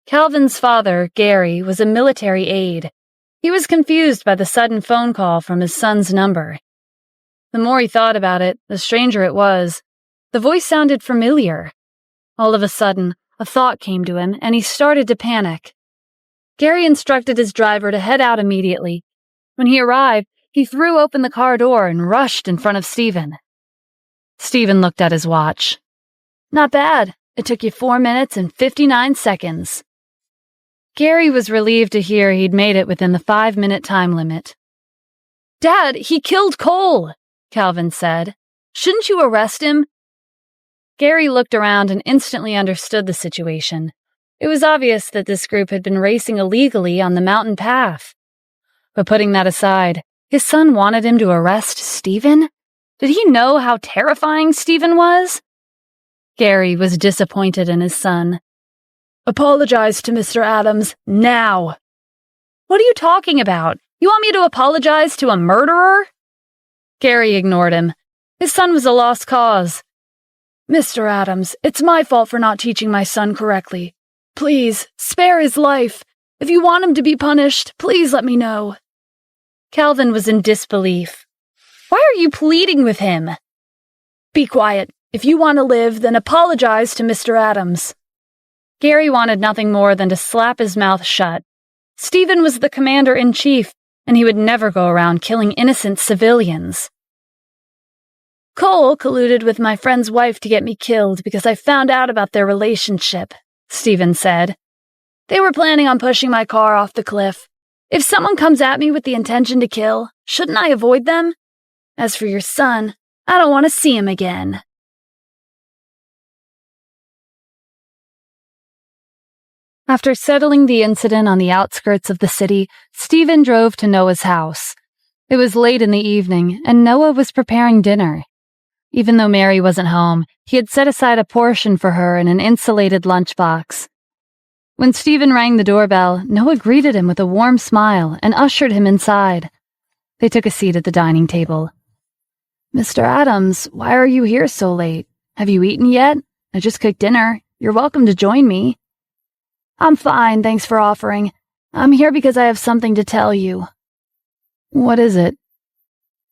Calvin's father, Gary, was a military aide. He was confused by the sudden phone call from his son's number. The more he thought about it, the stranger it was. The voice sounded familiar. All of a sudden, a thought came to him, and he started to panic. Gary instructed his driver to head out immediately. When he arrived, he threw open the car door and rushed in front of Stephen. Stephen looked at his watch. Not bad. It took you 4 minutes and 59 seconds. Gary was relieved to hear he'd made it within the 5-minute time limit. Dad, he killed Cole, Calvin said. Shouldn't you arrest him? Gary looked around and instantly understood the situation. It was obvious that this group had been racing illegally on the mountain path. But putting that aside, his son wanted him to arrest Stephen? Did he know how terrifying Stephen was? Gary was disappointed in his son. Apologize to Mr. Adams, now. What are you talking about? You want me to apologize to a murderer? Gary ignored him. His son was a lost cause. Mr. Adams, it's my fault for not teaching my son correctly. Please, spare his life. If you want him to be punished, please let me know. Calvin was in disbelief. Why are you pleading with him? Be quiet. If you want to live, then apologize to Mr. Adams. Gary wanted nothing more than to slap his mouth shut. Stephen was the commander-in-chief, and he would never go around killing innocent civilians. Cole colluded with my friend's wife to get me killed because I found out about their relationship, Stephen said. They were planning on pushing my car off the cliff. If someone comes at me with the intention to kill, shouldn't I avoid them? As for your son, I don't want to see him again. After settling the incident on the outskirts of the city, Stephen drove to Noah's house. It was late in the evening, and Noah was preparing dinner. Even though Mary wasn't home, he had set aside a portion for her in an insulated lunchbox. When Stephen rang the doorbell, Noah greeted him with a warm smile and ushered him inside. They took a seat at the dining table. Mr. Adams, why are you here so late? Have you eaten yet? I just cooked dinner. You're welcome to join me. I'm fine, thanks for offering. I'm here because I have something to tell you. What is it?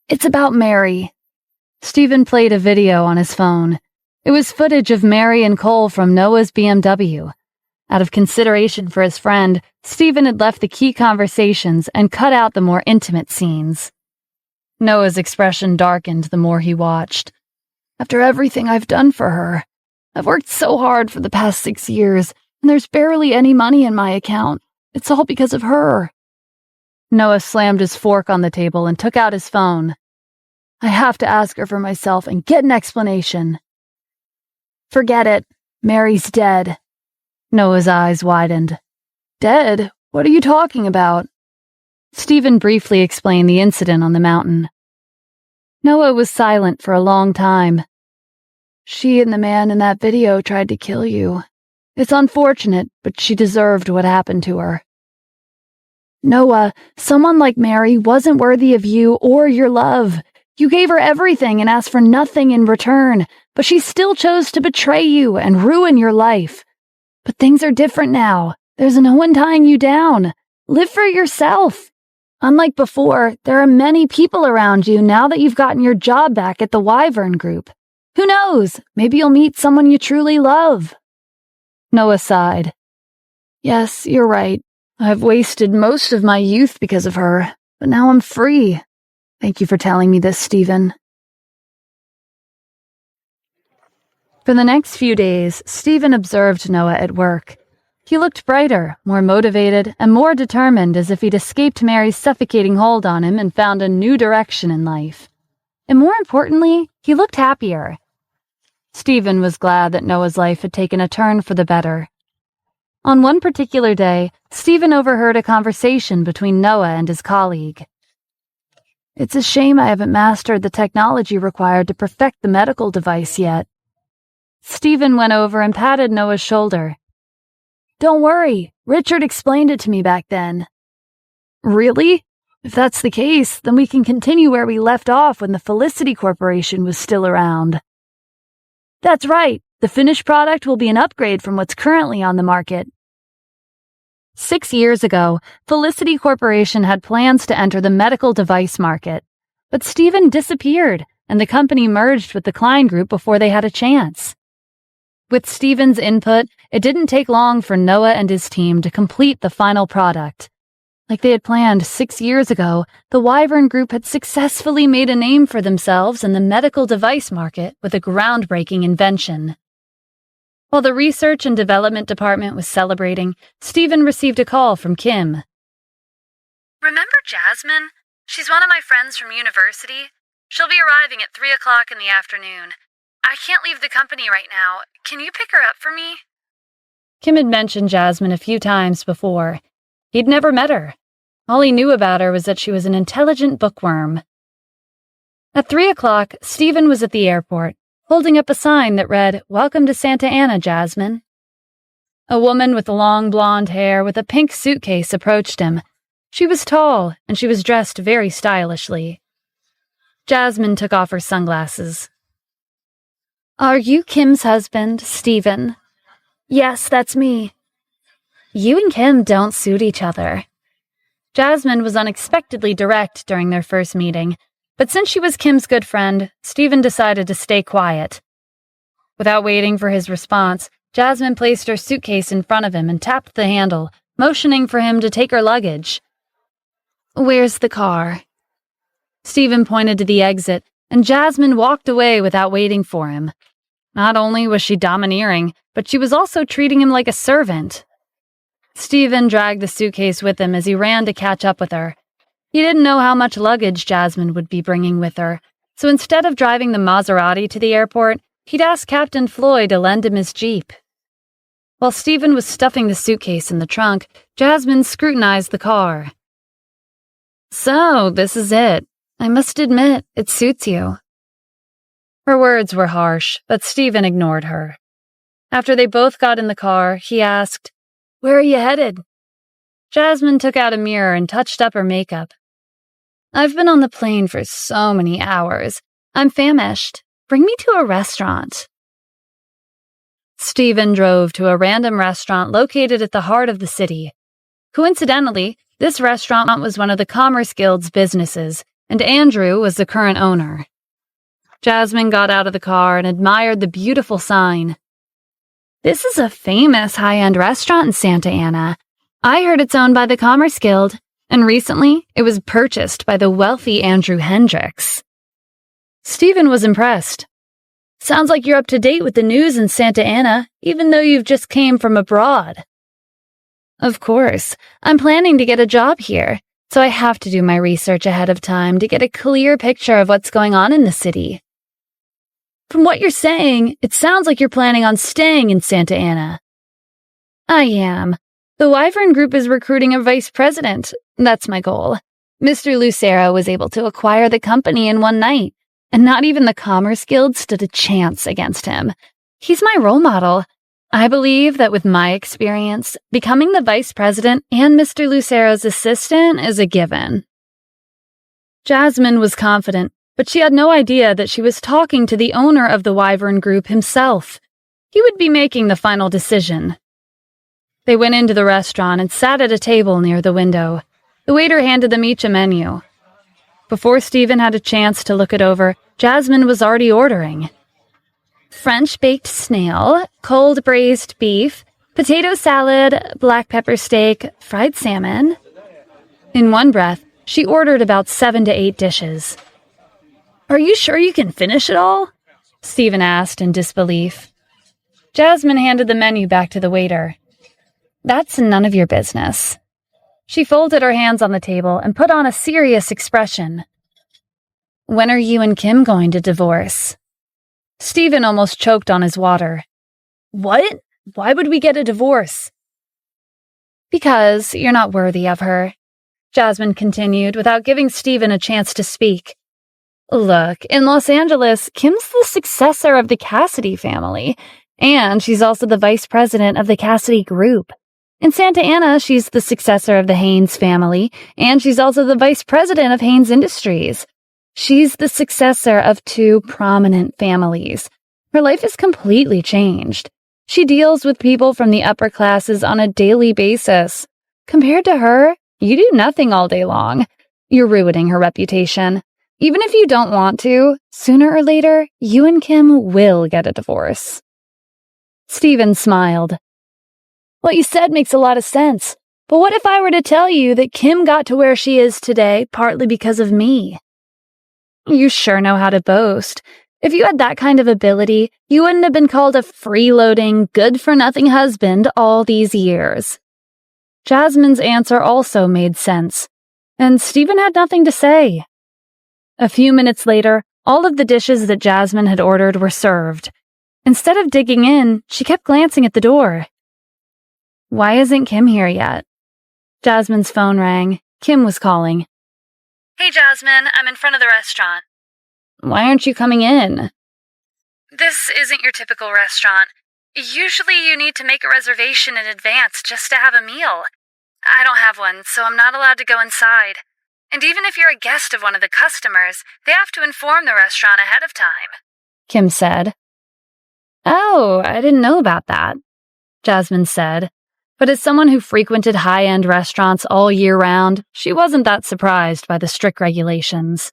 It's about Mary. Stephen played a video on his phone. It was footage of Mary and Cole from Noah's BMW. Out of consideration for his friend, Stephen had left the key conversations and cut out the more intimate scenes. Noah's expression darkened the more he watched. After everything I've done for her, I've worked so hard for the past 6 years, and there's barely any money in my account. It's all because of her. Noah slammed his fork on the table and took out his phone. I have to ask her for myself and get an explanation. Forget it. Mary's dead. Noah's eyes widened. Dead? What are you talking about? Stephen briefly explained the incident on the mountain. Noah was silent for a long time. She and the man in that video tried to kill you. It's unfortunate, but she deserved what happened to her. Noah, someone like Mary wasn't worthy of you or your love. You gave her everything and asked for nothing in return, but she still chose to betray you and ruin your life. But things are different now. There's no one tying you down. Live for yourself. Unlike before, there are many people around you now that you've gotten your job back at the Wyvern Group. Who knows? Maybe you'll meet someone you truly love. Noah sighed. Yes, you're right. I've wasted most of my youth because of her, but now I'm free. Thank you for telling me this, Stephen. For the next few days, Stephen observed Noah at work. He looked brighter, more motivated, and more determined, as if he'd escaped Mary's suffocating hold on him and found a new direction in life. And more importantly, he looked happier. Stephen was glad that Noah's life had taken a turn for the better. On one particular day, Stephen overheard a conversation between Noah and his colleague. It's a shame I haven't mastered the technology required to perfect the medical device yet. Stephen went over and patted Noah's shoulder. Don't worry, Richard explained it to me back then. Really? If that's the case, then we can continue where we left off when the Felicity Corporation was still around. That's right. The finished product will be an upgrade from what's currently on the market. 6 years ago, Felicity Corporation had plans to enter the medical device market, but Stephen disappeared, and the company merged with the Klein Group before they had a chance. With Stephen's input, it didn't take long for Noah and his team to complete the final product. Like they had planned 6 years ago, the Wyvern Group had successfully made a name for themselves in the medical device market with a groundbreaking invention. While the research and development department was celebrating, Stephen received a call from Kim. Remember Jasmine? She's one of my friends from university. She'll be arriving at 3 o'clock in the afternoon. I can't leave the company right now. Can you pick her up for me? Kim had mentioned Jasmine a few times before. He'd never met her. All he knew about her was that she was an intelligent bookworm. At 3 o'clock, Stephen was at the airport, holding up a sign that read, "Welcome to Santa Ana, Jasmine." A woman with long blonde hair with a pink suitcase approached him. She was tall, and she was dressed very stylishly. Jasmine took off her sunglasses. Are you Kim's husband, Stephen? Yes, that's me. You and Kim don't suit each other. Jasmine was unexpectedly direct during their first meeting, but since she was Kim's good friend, Stephen decided to stay quiet. Without waiting for his response, Jasmine placed her suitcase in front of him and tapped the handle, motioning for him to take her luggage. Where's the car? Stephen pointed to the exit, and Jasmine walked away without waiting for him. Not only was she domineering, but she was also treating him like a servant. Stephen dragged the suitcase with him as he ran to catch up with her. He didn't know how much luggage Jasmine would be bringing with her, so instead of driving the Maserati to the airport, he'd asked Captain Floyd to lend him his Jeep. While Stephen was stuffing the suitcase in the trunk, Jasmine scrutinized the car. So, this is it. I must admit, it suits you. Her words were harsh, but Stephen ignored her. After they both got in the car, he asked, Where are you headed? Jasmine took out a mirror and touched up her makeup. I've been on the plane for so many hours. I'm famished. Bring me to a restaurant. Stephen drove to a random restaurant located at the heart of the city. Coincidentally, this restaurant was one of the Commerce Guild's businesses, and Andrew was the current owner. Jasmine got out of the car and admired the beautiful sign. This is a famous high-end restaurant in Santa Ana. I heard it's owned by the Commerce Guild, and recently it was purchased by the wealthy Andrew Hendricks. Stephen was impressed. Sounds like you're up to date with the news in Santa Ana, even though you've just came from abroad. Of course, I'm planning to get a job here, so I have to do my research ahead of time to get a clear picture of what's going on in the city. From what you're saying, it sounds like you're planning on staying in Santa Ana. I am. The Wyvern Group is recruiting a vice president. That's my goal. Mr. Lucero was able to acquire the company in one night, and not even the Commerce Guild stood a chance against him. He's my role model. I believe that with my experience, becoming the vice president and Mr. Lucero's assistant is a given. Jasmine was confident, but she had no idea that she was talking to the owner of the Wyvern Group himself. He would be making the final decision. They went into the restaurant and sat at a table near the window. The waiter handed them each a menu. Before Stephen had a chance to look it over, Jasmine was already ordering. French baked snail, cold braised beef, potato salad, black pepper steak, fried salmon. In one breath, she ordered about 7 to 8 dishes. "Are you sure you can finish it all?" Stephen asked in disbelief. Jasmine handed the menu back to the waiter. "That's none of your business." She folded her hands on the table and put on a serious expression. "When are you and Kim going to divorce?" Stephen almost choked on his water. "What? Why would we get a divorce?" "Because you're not worthy of her," Jasmine continued without giving Stephen a chance to speak. "Look, in Los Angeles, Kim's the successor of the Cassidy family, and she's also the vice president of the Cassidy Group. In Santa Ana, she's the successor of the Haynes family, and she's also the vice president of Haynes Industries. She's the successor of 2 prominent families. Her life is completely changed. She deals with people from the upper classes on a daily basis. Compared to her, you do nothing all day long. You're ruining her reputation. Even if you don't want to, sooner or later, you and Kim will get a divorce." Stephen smiled. "What you said makes a lot of sense, but what if I were to tell you that Kim got to where she is today partly because of me?" "You sure know how to boast. If you had that kind of ability, you wouldn't have been called a freeloading, good-for-nothing husband all these years." Jasmine's answer also made sense, and Stephen had nothing to say. A few minutes later, all of the dishes that Jasmine had ordered were served. Instead of digging in, she kept glancing at the door. "Why isn't Kim here yet?" Jasmine's phone rang. Kim was calling. Hey, Jasmine, I'm in front of the restaurant. "Why aren't you coming in?" This isn't your typical restaurant. Usually you need to make a reservation in advance just to have a meal. I don't have one, so I'm not allowed to go inside. And even if you're a guest of one of the customers, they have to inform the restaurant ahead of time. Kim said. "Oh, I didn't know about that," Jasmine said. But as someone who frequented high-end restaurants all year round, she wasn't that surprised by the strict regulations.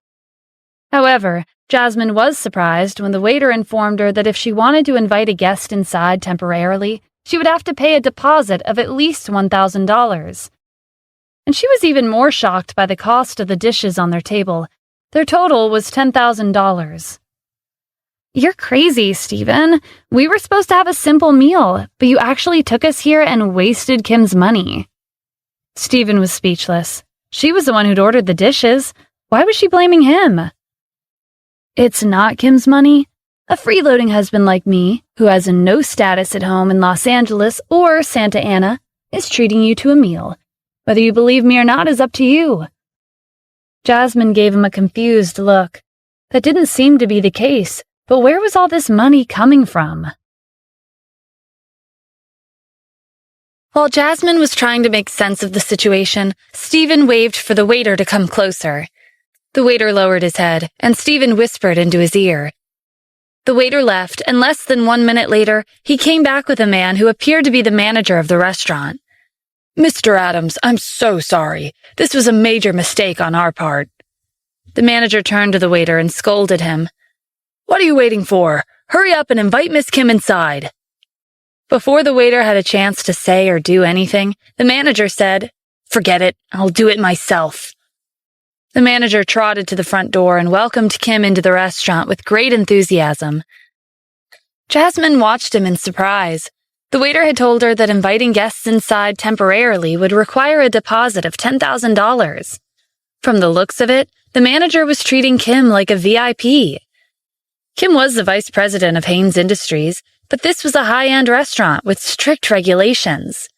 However, Jasmine was surprised when the waiter informed her that if she wanted to invite a guest inside temporarily, she would have to pay a deposit of at least $1,000. And she was even more shocked by the cost of the dishes on their table. Their total was $10,000. "You're crazy, Stephen. We were supposed to have a simple meal, but you actually took us here and wasted Kim's money." Stephen was speechless. She was the one who'd ordered the dishes. Why was she blaming him? "It's not Kim's money. A freeloading husband like me, who has no status at home in Los Angeles or Santa Ana, is treating you to a meal. Whether you believe me or not is up to you." Jasmine gave him a confused look. That didn't seem to be the case. But where was all this money coming from? While Jasmine was trying to make sense of the situation, Stephen waved for the waiter to come closer. The waiter lowered his head, and Stephen whispered into his ear. The waiter left, and less than 1 minute later, he came back with a man who appeared to be the manager of the restaurant. "Mr. Adams, I'm so sorry. This was a major mistake on our part." The manager turned to the waiter and scolded him. "What are you waiting for? Hurry up and invite Miss Kim inside." Before the waiter had a chance to say or do anything, the manager said, "Forget it, I'll do it myself." The manager trotted to the front door and welcomed Kim into the restaurant with great enthusiasm. Jasmine watched him in surprise. The waiter had told her that inviting guests inside temporarily would require a deposit of $10,000. From the looks of it, the manager was treating Kim like a VIP. Kim was the vice president of Haynes Industries, but this was a high-end restaurant with strict regulations.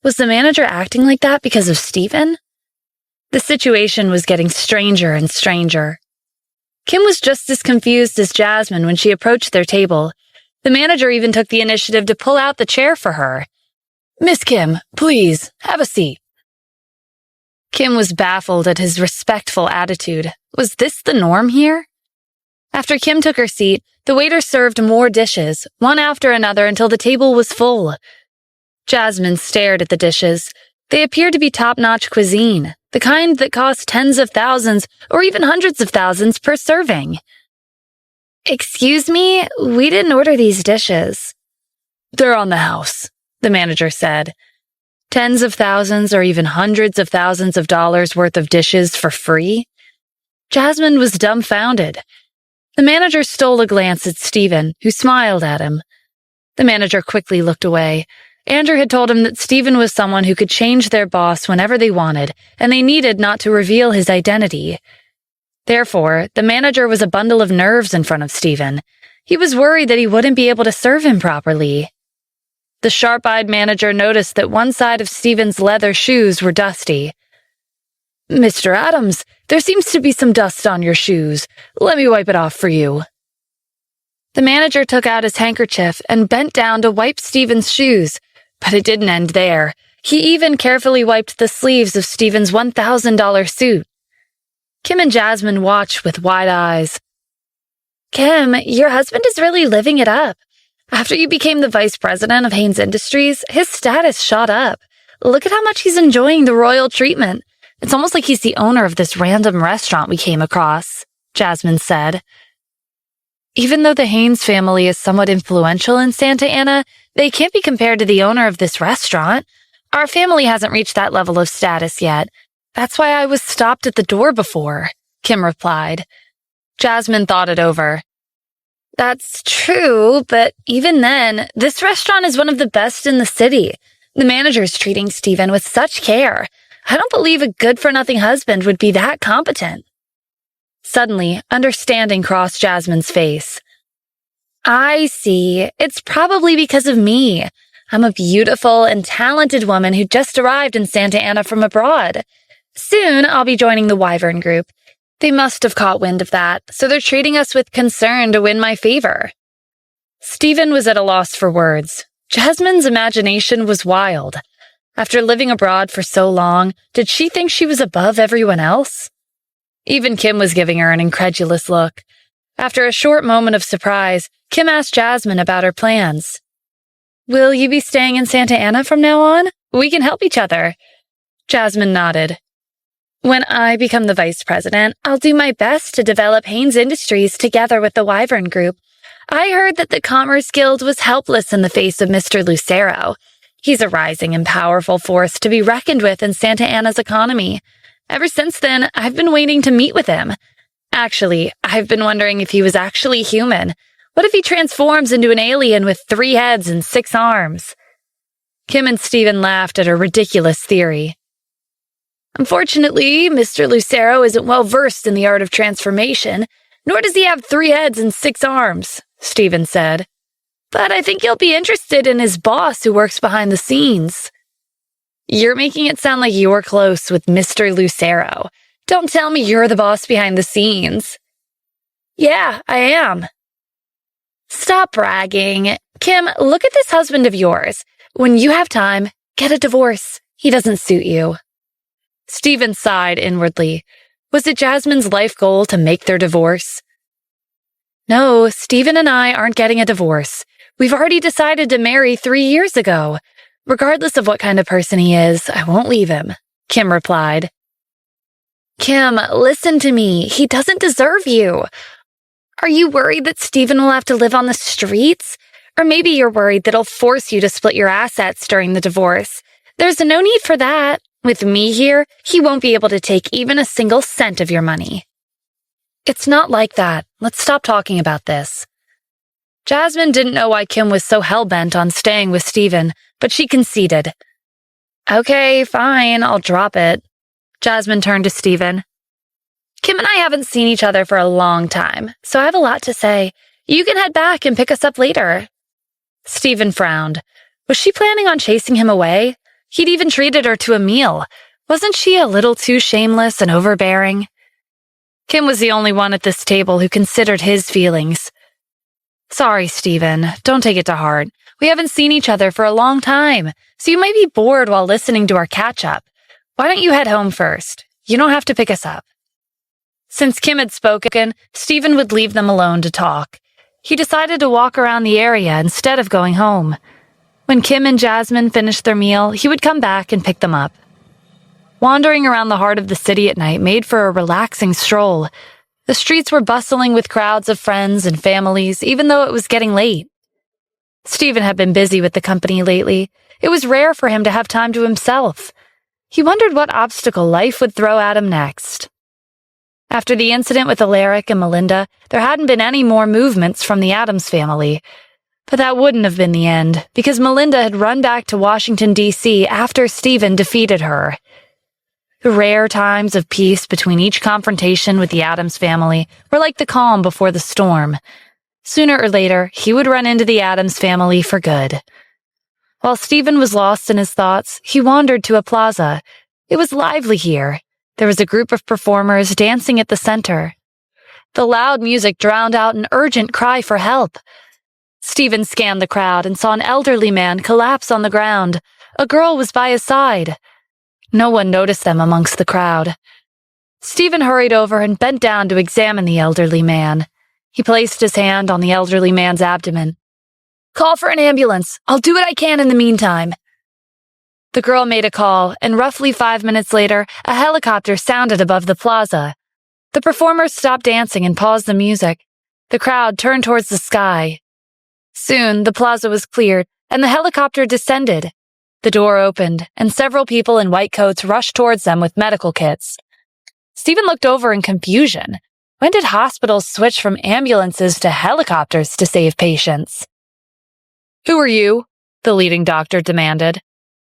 Was the manager acting like that because of Stephen? The situation was getting stranger and stranger. Kim was just as confused as Jasmine when she approached their table. The manager even took the initiative to pull out the chair for her. "Miss Kim, please, have a seat." Kim was baffled at his respectful attitude. Was this the norm here? After Kim took her seat, the waiter served more dishes, one after another until the table was full. Jasmine stared at the dishes. They appeared to be top-notch cuisine, the kind that cost tens of thousands or even hundreds of thousands per serving. "Excuse me, we didn't order these dishes." "They're on the house," the manager said. Tens of thousands or even hundreds of thousands of dollars worth of dishes for free? Jasmine was dumbfounded. The manager stole a glance at Stephen, who smiled at him. The manager quickly looked away. Andrew had told him that Stephen was someone who could change their boss whenever they wanted, and they needed not to reveal his identity. Therefore, the manager was a bundle of nerves in front of Stephen. He was worried that he wouldn't be able to serve him properly. The sharp-eyed manager noticed that one side of Stephen's leather shoes were dusty. "Mr. Adams, there seems to be some dust on your shoes. Let me wipe it off for you." The manager took out his handkerchief and bent down to wipe Stephen's shoes, but it didn't end there. He even carefully wiped the sleeves of Stephen's $1,000 suit. Kim and Jasmine watched with wide eyes. "Kim, your husband is really living it up. After you became the vice president of Hanes Industries, his status shot up. Look at how much he's enjoying the royal treatment. It's almost like he's the owner of this random restaurant we came across," Jasmine said. Even though the Hanes family is somewhat influential in Santa Ana, they can't be compared to the owner of this restaurant. Our family hasn't reached that level of status yet. That's why I was stopped at the door before, Kim replied. Jasmine thought it over. "That's true, but even then, this restaurant is one of the best in the city. The manager's treating Stephen with such care. I don't believe a good-for-nothing husband would be that competent." Suddenly, understanding crossed Jasmine's face. "I see. It's probably because of me. I'm a beautiful and talented woman who just arrived in Santa Ana from abroad. Soon, I'll be joining the Wyvern Group. They must have caught wind of that, so they're treating us with concern to win my favor." Stephen was at a loss for words. Jasmine's imagination was wild. After living abroad for so long, did she think she was above everyone else? Even Kim was giving her an incredulous look. After a short moment of surprise, Kim asked Jasmine about her plans. "Will you be staying in Santa Ana from now on? We can help each other." Jasmine nodded. "When I become the vice president, I'll do my best to develop Hanes Industries together with the Wyvern Group. I heard that the Commerce Guild was helpless in the face of Mr. Lucero. He's a rising and powerful force to be reckoned with in Santa Ana's economy. Ever since then, I've been waiting to meet with him. Actually, I've been wondering if he was actually human. What if he transforms into an alien with 3 heads and 6 arms?" Kim and Stephen laughed at her ridiculous theory. "Unfortunately, Mr. Lucero isn't well versed in the art of transformation, nor does he have 3 heads and 6 arms, Stephen said. "But I think you'll be interested in his boss who works behind the scenes." "You're making it sound like you're close with Mr. Lucero. Don't tell me you're the boss behind the scenes." "Yeah, I am." "Stop bragging. Kim, look at this husband of yours. When you have time, get a divorce. He doesn't suit you." Stephen sighed inwardly. Was it Jasmine's life goal to make their divorce? "No, Stephen and I aren't getting a divorce. We've already decided to marry 3 years ago. Regardless of what kind of person he is, I won't leave him," Kim replied. "Kim, listen to me. He doesn't deserve you. Are you worried that Stephen will have to live on the streets? Or maybe you're worried that he'll force you to split your assets during the divorce. There's no need for that. With me here, he won't be able to take even a single cent of your money." "It's not like that. Let's stop talking about this." Jasmine didn't know why Kim was so hell-bent on staying with Stephen, but she conceded. "Okay, fine, I'll drop it." Jasmine turned to Stephen. "Kim and I haven't seen each other for a long time, so I have a lot to say. You can head back and pick us up later." Stephen frowned. Was she planning on chasing him away? He'd even treated her to a meal. Wasn't she a little too shameless and overbearing? Kim was the only one at this table who considered his feelings. Sorry, Stephen. Don't take it to heart. We haven't seen each other for a long time, so you might be bored while listening to our catch-up. Why don't you head home first? You don't have to pick us up. Since Kim had spoken, Stephen would leave them alone to talk. He decided to walk around the area instead of going home. When Kim and Jasmine finished their meal, he would come back and pick them up. Wandering around the heart of the city at night made for a relaxing stroll. The streets were bustling with crowds of friends and families, even though it was getting late. Stephen had been busy with the company lately. It was rare for him to have time to himself. He wondered what obstacle life would throw at him next. After the incident with Alaric and Melinda, there hadn't been any more movements from the Addams family. But that wouldn't have been the end, because Melinda had run back to Washington, D.C. after Stephen defeated her. The rare times of peace between each confrontation with the Addams family were like the calm before the storm. Sooner or later, he would run into the Addams family for good. While Stephen was lost in his thoughts, he wandered to a plaza. It was lively here. There was a group of performers dancing at the center. The loud music drowned out an urgent cry for help. Stephen scanned the crowd and saw an elderly man collapse on the ground. A girl was by his side. No one noticed them amongst the crowd. Stephen hurried over and bent down to examine the elderly man. He placed his hand on the elderly man's abdomen. "Call for an ambulance. I'll do what I can in the meantime." The girl made a call, and roughly 5 minutes later, a helicopter sounded above the plaza. The performers stopped dancing and paused the music. The crowd turned towards the sky. Soon, the plaza was cleared, and the helicopter descended. The door opened, and several people in white coats rushed towards them with medical kits. Stephen looked over in confusion. When did hospitals switch from ambulances to helicopters to save patients? "Who are you?" the leading doctor demanded.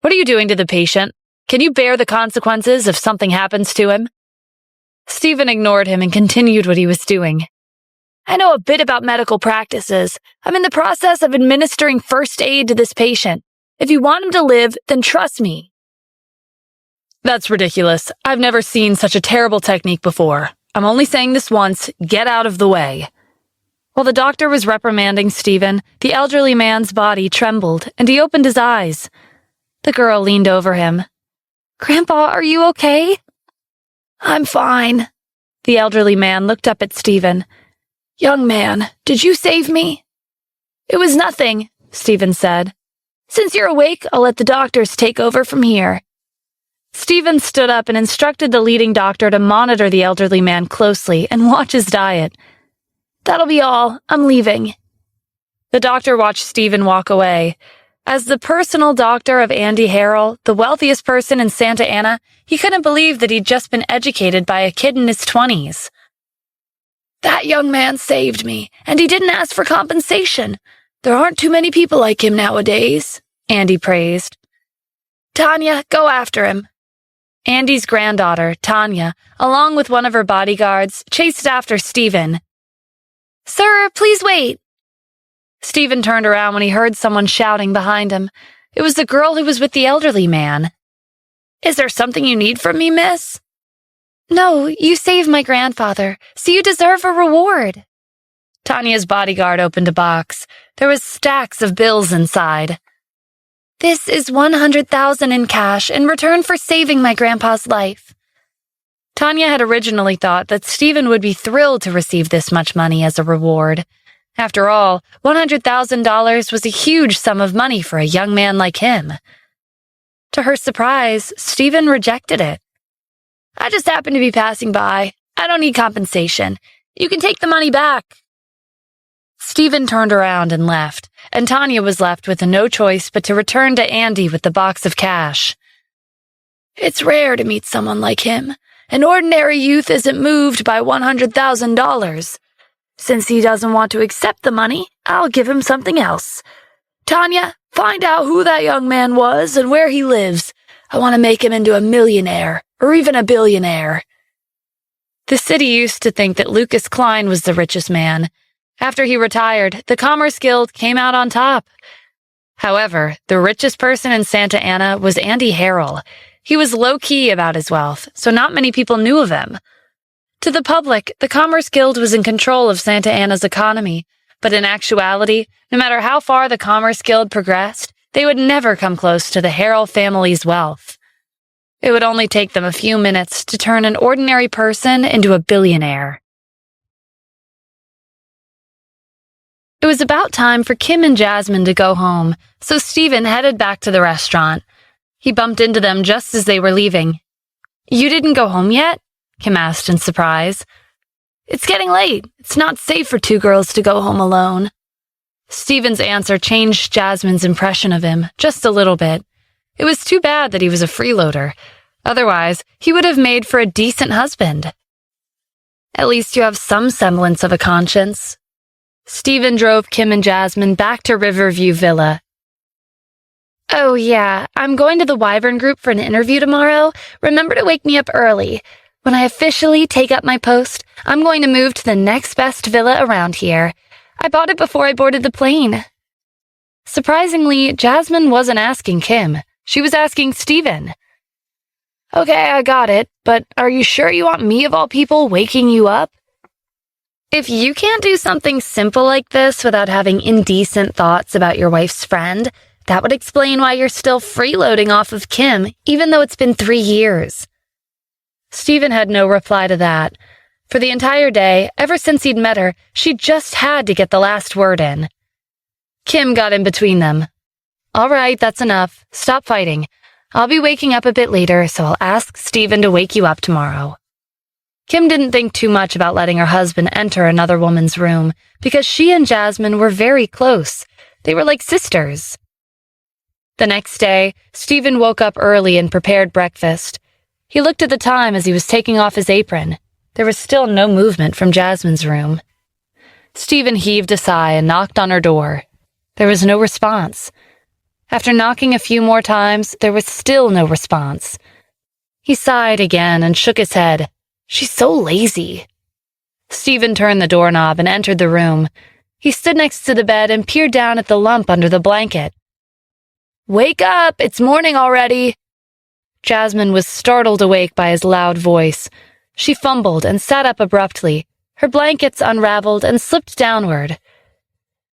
"What are you doing to the patient? Can you bear the consequences if something happens to him?" Stephen ignored him and continued what he was doing. "I know a bit about medical practices. I'm in the process of administering first aid to this patient. If you want him to live, then trust me." "That's ridiculous. I've never seen such a terrible technique before. I'm only saying this once. Get out of the way." While the doctor was reprimanding Stephen, the elderly man's body trembled, and he opened his eyes. The girl leaned over him. "Grandpa, are you okay?" "I'm fine." The elderly man looked up at Stephen. "Young man, did you save me?" "It was nothing," Stephen said. "Since you're awake, I'll let the doctors take over from here." Stephen stood up and instructed the leading doctor to monitor the elderly man closely and watch his diet. "That'll be all. I'm leaving." The doctor watched Stephen walk away. As the personal doctor of Andy Harrell, the wealthiest person in Santa Ana, he couldn't believe that he'd just been educated by a kid in his 20s. "That young man saved me, and he didn't ask for compensation. There aren't too many people like him nowadays," Andy praised. "Tanya, go after him." Andy's granddaughter, Tanya, along with one of her bodyguards, chased after Stephen. "Sir, please wait." Stephen turned around when he heard someone shouting behind him. It was the girl who was with the elderly man. "Is there something you need from me, miss?" "No, you saved my grandfather, so you deserve a reward." Tanya's bodyguard opened a box. There was stacks of bills inside. "This is $100,000 in cash in return for saving my grandpa's life." Tanya had originally thought that Stephen would be thrilled to receive this much money as a reward. After all, $100,000 was a huge sum of money for a young man like him. To her surprise, Stephen rejected it. "I just happened to be passing by. I don't need compensation. You can take the money back." Stephen turned around and left, and Tanya was left with no choice but to return to Andy with the box of cash. "It's rare to meet someone like him. An ordinary youth isn't moved by $100,000. Since he doesn't want to accept the money, I'll give him something else. Tanya, find out who that young man was and where he lives. I want to make him into a millionaire, or even a billionaire." The city used to think that Lucas Klein was the richest man. After he retired, the Commerce Guild came out on top. However, the richest person in Santa Ana was Andy Harrell. He was low-key about his wealth, so not many people knew of him. To the public, the Commerce Guild was in control of Santa Ana's economy, but in actuality, no matter how far the Commerce Guild progressed, they would never come close to the Harrell family's wealth. It would only take them a few minutes to turn an ordinary person into a billionaire. It was about time for Kim and Jasmine to go home, so Stephen headed back to the restaurant. He bumped into them just as they were leaving. "You didn't go home yet?" Kim asked in surprise. "It's getting late. It's not safe for two girls to go home alone." Stephen's answer changed Jasmine's impression of him just a little bit. It was too bad that he was a freeloader. Otherwise, he would have made for a decent husband. "At least you have some semblance of a conscience." Stephen drove Kim and Jasmine back to Riverview Villa. "Oh yeah, I'm going to the Wyvern Group for an interview tomorrow. Remember to wake me up early. When I officially take up my post, I'm going to move to the next best villa around here. I bought it before I boarded the plane." Surprisingly, Jasmine wasn't asking Kim. She was asking Stephen. "Okay, I got it, but are you sure you want me of all people waking you up?" If you can't do something simple like this without having indecent thoughts about your wife's friend, that would explain why you're still freeloading off of Kim, even though it's been 3 years. Stephen had no reply to that. For the entire day, ever since he'd met her, she just had to get the last word in. Kim got in between them. "All right, that's enough. Stop fighting. I'll be waking up a bit later, so I'll ask Stephen to wake you up tomorrow." Kim didn't think too much about letting her husband enter another woman's room, because she and Jasmine were very close. They were like sisters. The next day, Stephen woke up early and prepared breakfast. He looked at the time as he was taking off his apron. There was still no movement from Jasmine's room. Stephen heaved a sigh and knocked on her door. There was no response. After knocking a few more times, there was still no response. He sighed again and shook his head. She's so lazy. Stephen turned the doorknob and entered the room. He stood next to the bed and peered down at the lump under the blanket. "Wake up! It's morning already!" Jasmine was startled awake by his loud voice. She fumbled and sat up abruptly. Her blankets unraveled and slipped downward.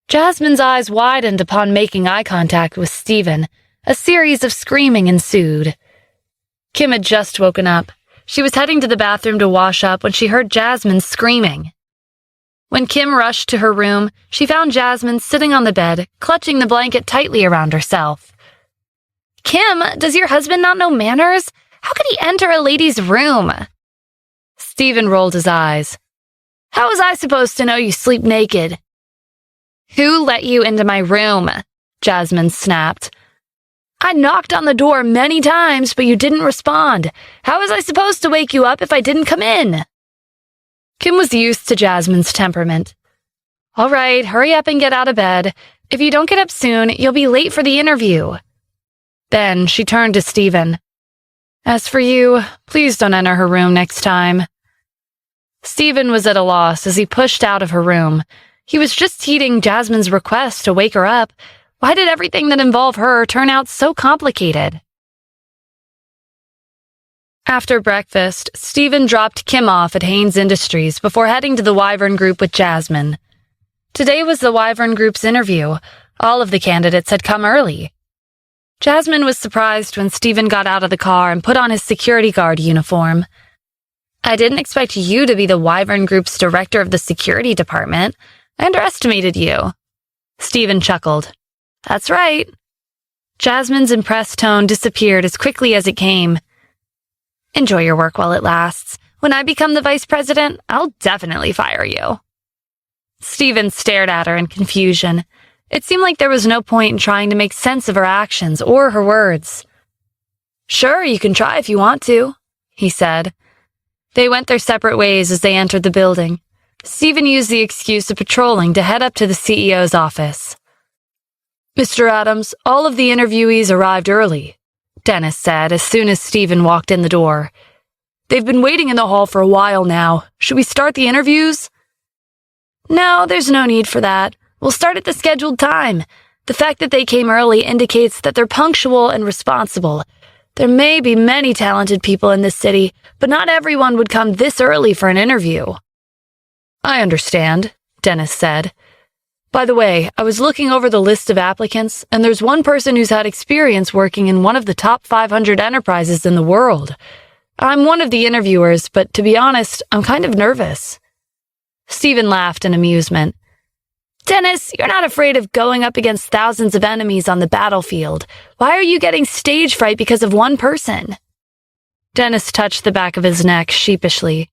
Jasmine's eyes widened upon making eye contact with Stephen. A series of screaming ensued. Kim had just woken up. She was heading to the bathroom to wash up when she heard Jasmine screaming. When Kim rushed to her room, she found Jasmine sitting on the bed, clutching the blanket tightly around herself. "Kim, does your husband not know manners? How could he enter a lady's room?" Stephen rolled his eyes. "How was I supposed to know you sleep naked?" "Who let you into my room?" Jasmine snapped. "I knocked on the door many times, but you didn't respond. How was I supposed to wake you up if I didn't come in?" Kim was used to Jasmine's temperament. "All right, hurry up and get out of bed. If you don't get up soon, you'll be late for the interview." Then she turned to Stephen. "As for you, please don't enter her room next time." Stephen was at a loss as he pushed out of her room. He was just heeding Jasmine's request to wake her up. Why did everything that involved her turn out so complicated? After breakfast, Stephen dropped Kim off at Haynes Industries before heading to the Wyvern Group with Jasmine. Today was the Wyvern Group's interview. All of the candidates had come early. Jasmine was surprised when Stephen got out of the car and put on his security guard uniform. "I didn't expect you to be the Wyvern Group's director of the security department. I underestimated you." Stephen chuckled. "That's right." Jasmine's impressed tone disappeared as quickly as it came. "Enjoy your work while it lasts. When I become the vice president, I'll definitely fire you." Stephen stared at her in confusion. It seemed like there was no point in trying to make sense of her actions or her words. "Sure, you can try if you want to," he said. They went their separate ways as they entered the building. Stephen used the excuse of patrolling to head up to the CEO's office. "Mr. Adams, all of the interviewees arrived early," Dennis said as soon as Stephen walked in the door. "They've been waiting in the hall for a while now. Should we start the interviews?" "No, there's no need for that. We'll start at the scheduled time. The fact that they came early indicates that they're punctual and responsible. There may be many talented people in this city, but not everyone would come this early for an interview." "I understand," Dennis said. "By the way, I was looking over the list of applicants, and there's one person who's had experience working in one of the top 500 enterprises in the world. I'm one of the interviewers, but to be honest, I'm kind of nervous." Stephen laughed in amusement. "Dennis, you're not afraid of going up against thousands of enemies on the battlefield. Why are you getting stage fright because of one person?" Dennis touched the back of his neck sheepishly.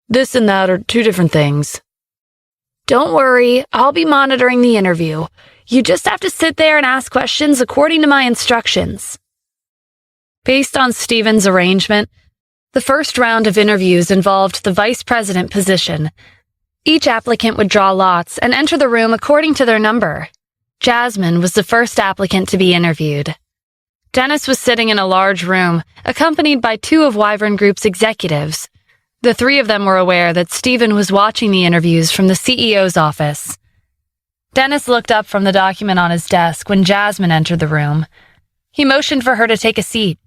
"This and that are two different things." "Don't worry, I'll be monitoring the interview. You just have to sit there and ask questions according to my instructions." Based on Stephen's arrangement, the first round of interviews involved the vice president position. Each applicant would draw lots and enter the room according to their number. Jasmine was the first applicant to be interviewed. Dennis was sitting in a large room, accompanied by two of Wyvern Group's executives. The three of them were aware that Stephen was watching the interviews from the CEO's office. Dennis looked up from the document on his desk when Jasmine entered the room. He motioned for her to take a seat.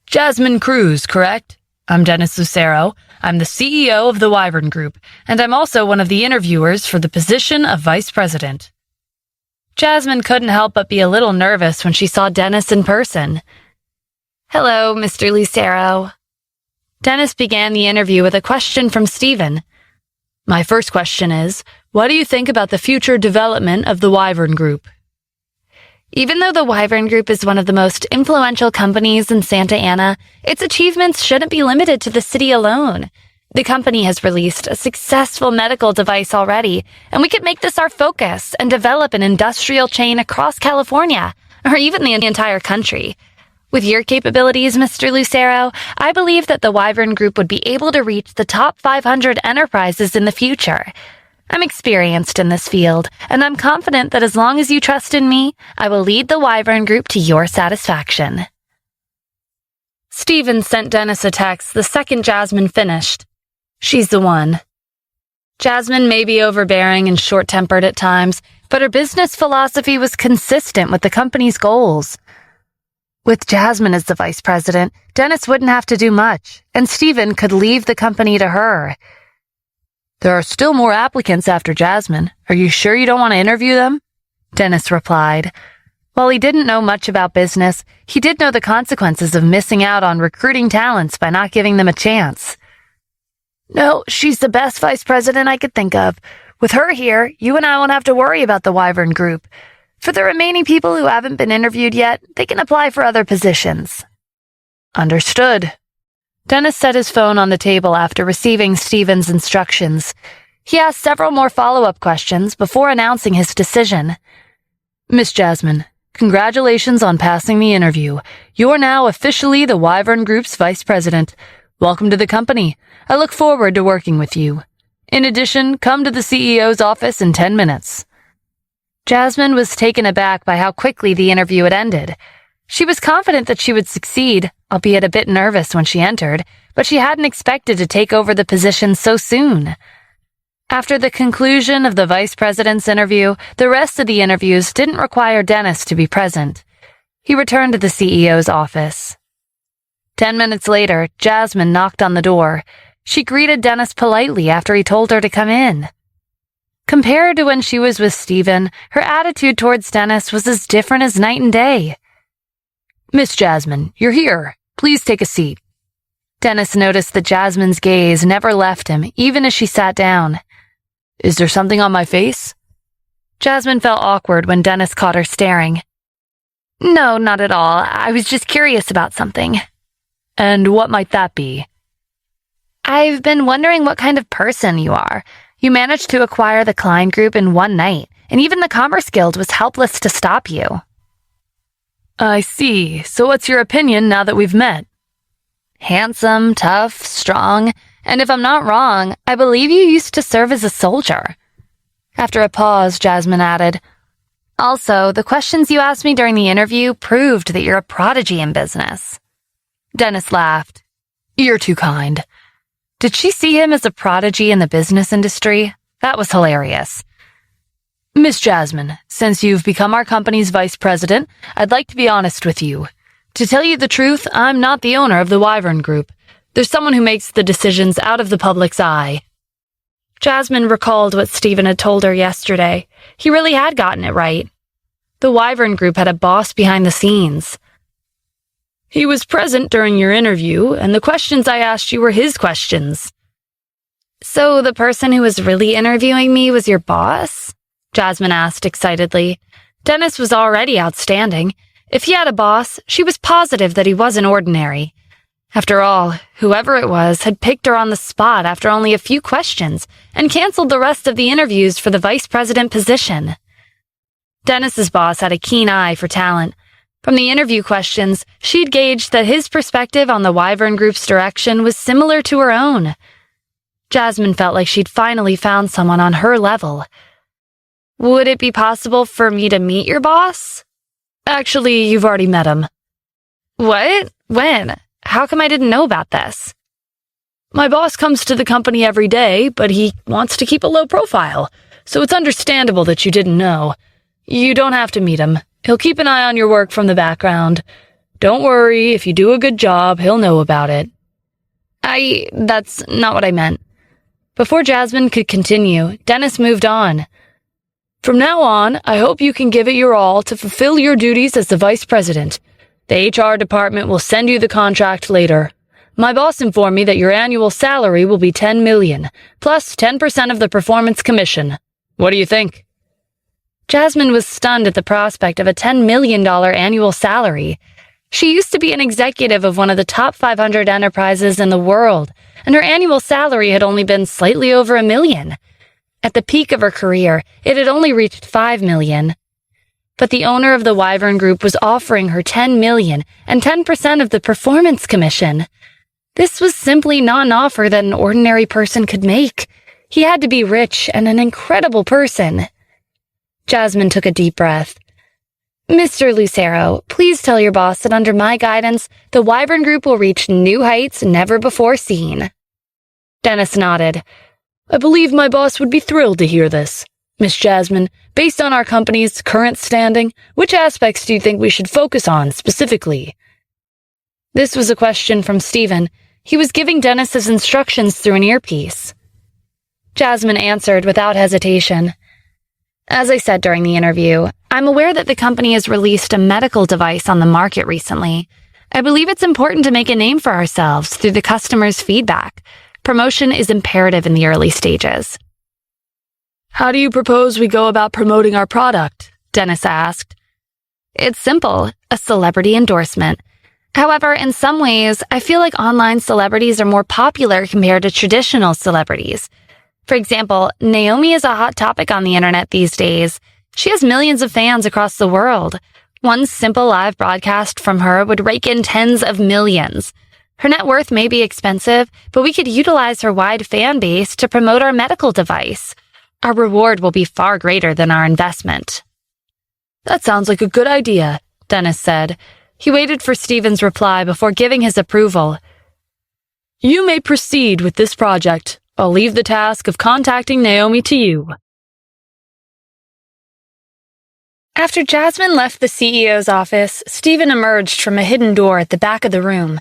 "Jasmine Cruz, correct? I'm Dennis Lucero. I'm the CEO of the Wyvern Group, and I'm also one of the interviewers for the position of vice president." Jasmine couldn't help but be a little nervous when she saw Dennis in person. "Hello, Mr. Lucero." Dennis began the interview with a question from Stephen. "My first question is, what do you think about the future development of the Wyvern Group?" Even though the Wyvern Group is one of the most influential companies in Santa Ana, its achievements shouldn't be limited to the city alone. The company has released a successful medical device already, and we could make this our focus and develop an industrial chain across California, or even the entire country. With your capabilities, Mr. Lucero, I believe that the Wyvern Group would be able to reach the top 500 enterprises in the future. I'm experienced in this field, and I'm confident that as long as you trust in me, I will lead the Wyvern Group to your satisfaction." Stephen sent Dennis a text the second Jasmine finished. "She's the one." Jasmine may be overbearing and short-tempered at times, but her business philosophy was consistent with the company's goals. With Jasmine as the vice president, Dennis wouldn't have to do much, and Stephen could leave the company to her. "There are still more applicants after Jasmine. Are you sure you don't want to interview them?" Dennis replied. While he didn't know much about business, he did know the consequences of missing out on recruiting talents by not giving them a chance. "No, she's the best vice president I could think of. With her here, you and I won't have to worry about the Wyvern Group. For the remaining people who haven't been interviewed yet, they can apply for other positions." "Understood." Dennis set his phone on the table after receiving Stephen's instructions. He asked several more follow-up questions before announcing his decision. "Miss Jasmine, congratulations on passing the interview. You're now officially the Wyvern Group's vice president. Welcome to the company. I look forward to working with you. In addition, come to the CEO's office in 10 minutes. Jasmine was taken aback by how quickly the interview had ended. She was confident that she would succeed, albeit a bit nervous when she entered, but she hadn't expected to take over the position so soon. After the conclusion of the vice president's interview, the rest of the interviews didn't require Dennis to be present. He returned to the CEO's office. 10 minutes later, Jasmine knocked on the door. She greeted Dennis politely after he told her to come in. Compared to when she was with Stephen, her attitude towards Dennis was as different as night and day. "Miss Jasmine, you're here. Please take a seat." Dennis noticed that Jasmine's gaze never left him, even as she sat down. "Is there something on my face?" Jasmine felt awkward when Dennis caught her staring. "No, not at all. I was just curious about something." "And what might that be?" "I've been wondering what kind of person you are. You managed to acquire the Klein Group in one night, and even the Commerce Guild was helpless to stop you." "I see. So what's your opinion now that we've met?" "Handsome, tough, strong, and if I'm not wrong, I believe you used to serve as a soldier." After a pause, Jasmine added, "Also, the questions you asked me during the interview proved that you're a prodigy in business." Dennis laughed. "You're too kind." Did she see him as a prodigy in the business industry? That was hilarious. "Miss Jasmine, since you've become our company's vice president, I'd like to be honest with you. To tell you the truth, I'm not the owner of the Wyvern Group. There's someone who makes the decisions out of the public's eye." Jasmine recalled what Stephen had told her yesterday. He really had gotten it right. The Wyvern Group had a boss behind the scenes. "He was present during your interview, and the questions I asked you were his questions." "So the person who was really interviewing me was your boss?" Jasmine asked excitedly. Dennis was already outstanding. If he had a boss, she was positive that he wasn't ordinary. After all, whoever it was had picked her on the spot after only a few questions and canceled the rest of the interviews for the vice president position. Dennis's boss had a keen eye for talent. From the interview questions, she'd gauged that his perspective on the Wyvern Group's direction was similar to her own. Jasmine felt like she'd finally found someone on her level. "Would it be possible for me to meet your boss?" "Actually, you've already met him." "What? When? How come I didn't know about this?" "My boss comes to the company every day, but he wants to keep a low profile, so it's understandable that you didn't know. You don't have to meet him. He'll keep an eye on your work from the background. Don't worry, if you do a good job, he'll know about it." That's not what I meant." Before Jasmine could continue, Dennis moved on. "From now on, I hope you can give it your all to fulfill your duties as the vice president. The HR department will send you the contract later. My boss informed me that your annual salary will be $10 million, plus 10% of the performance commission. What do you think?" Jasmine was stunned at the prospect of a $10 million annual salary. She used to be an executive of one of the top 500 enterprises in the world, and her annual salary had only been slightly over $1 million. At the peak of her career, it had only reached $5 million. But the owner of the Wyvern Group was offering her $10 million and 10% of the performance commission. This was simply not an offer that an ordinary person could make. He had to be rich and an incredible person. Jasmine took a deep breath. "Mr. Lucero, please tell your boss that under my guidance, the Wyvern Group will reach new heights never before seen." Dennis nodded. "I believe my boss would be thrilled to hear this. Miss Jasmine, based on our company's current standing, which aspects do you think we should focus on specifically?" This was a question from Stephen. He was giving Dennis his instructions through an earpiece. Jasmine answered without hesitation. "As I said during the interview, I'm aware that the company has released a medical device on the market recently. I believe it's important to make a name for ourselves through the customers' feedback. Promotion is imperative in the early stages." "How do you propose we go about promoting our product?" Dennis asked. "It's simple, a celebrity endorsement. However, in some ways, I feel like online celebrities are more popular compared to traditional celebrities. For example, Naomi is a hot topic on the internet these days. She has millions of fans across the world. One simple live broadcast from her would rake in tens of millions. Her net worth may be expensive, but we could utilize her wide fan base to promote our medical device. Our reward will be far greater than our investment." "That sounds like a good idea," Dennis said. He waited for Stephen's reply before giving his approval. "You may proceed with this project. I'll leave the task of contacting Naomi to you." After Jasmine left the CEO's office, Stephen emerged from a hidden door at the back of the room.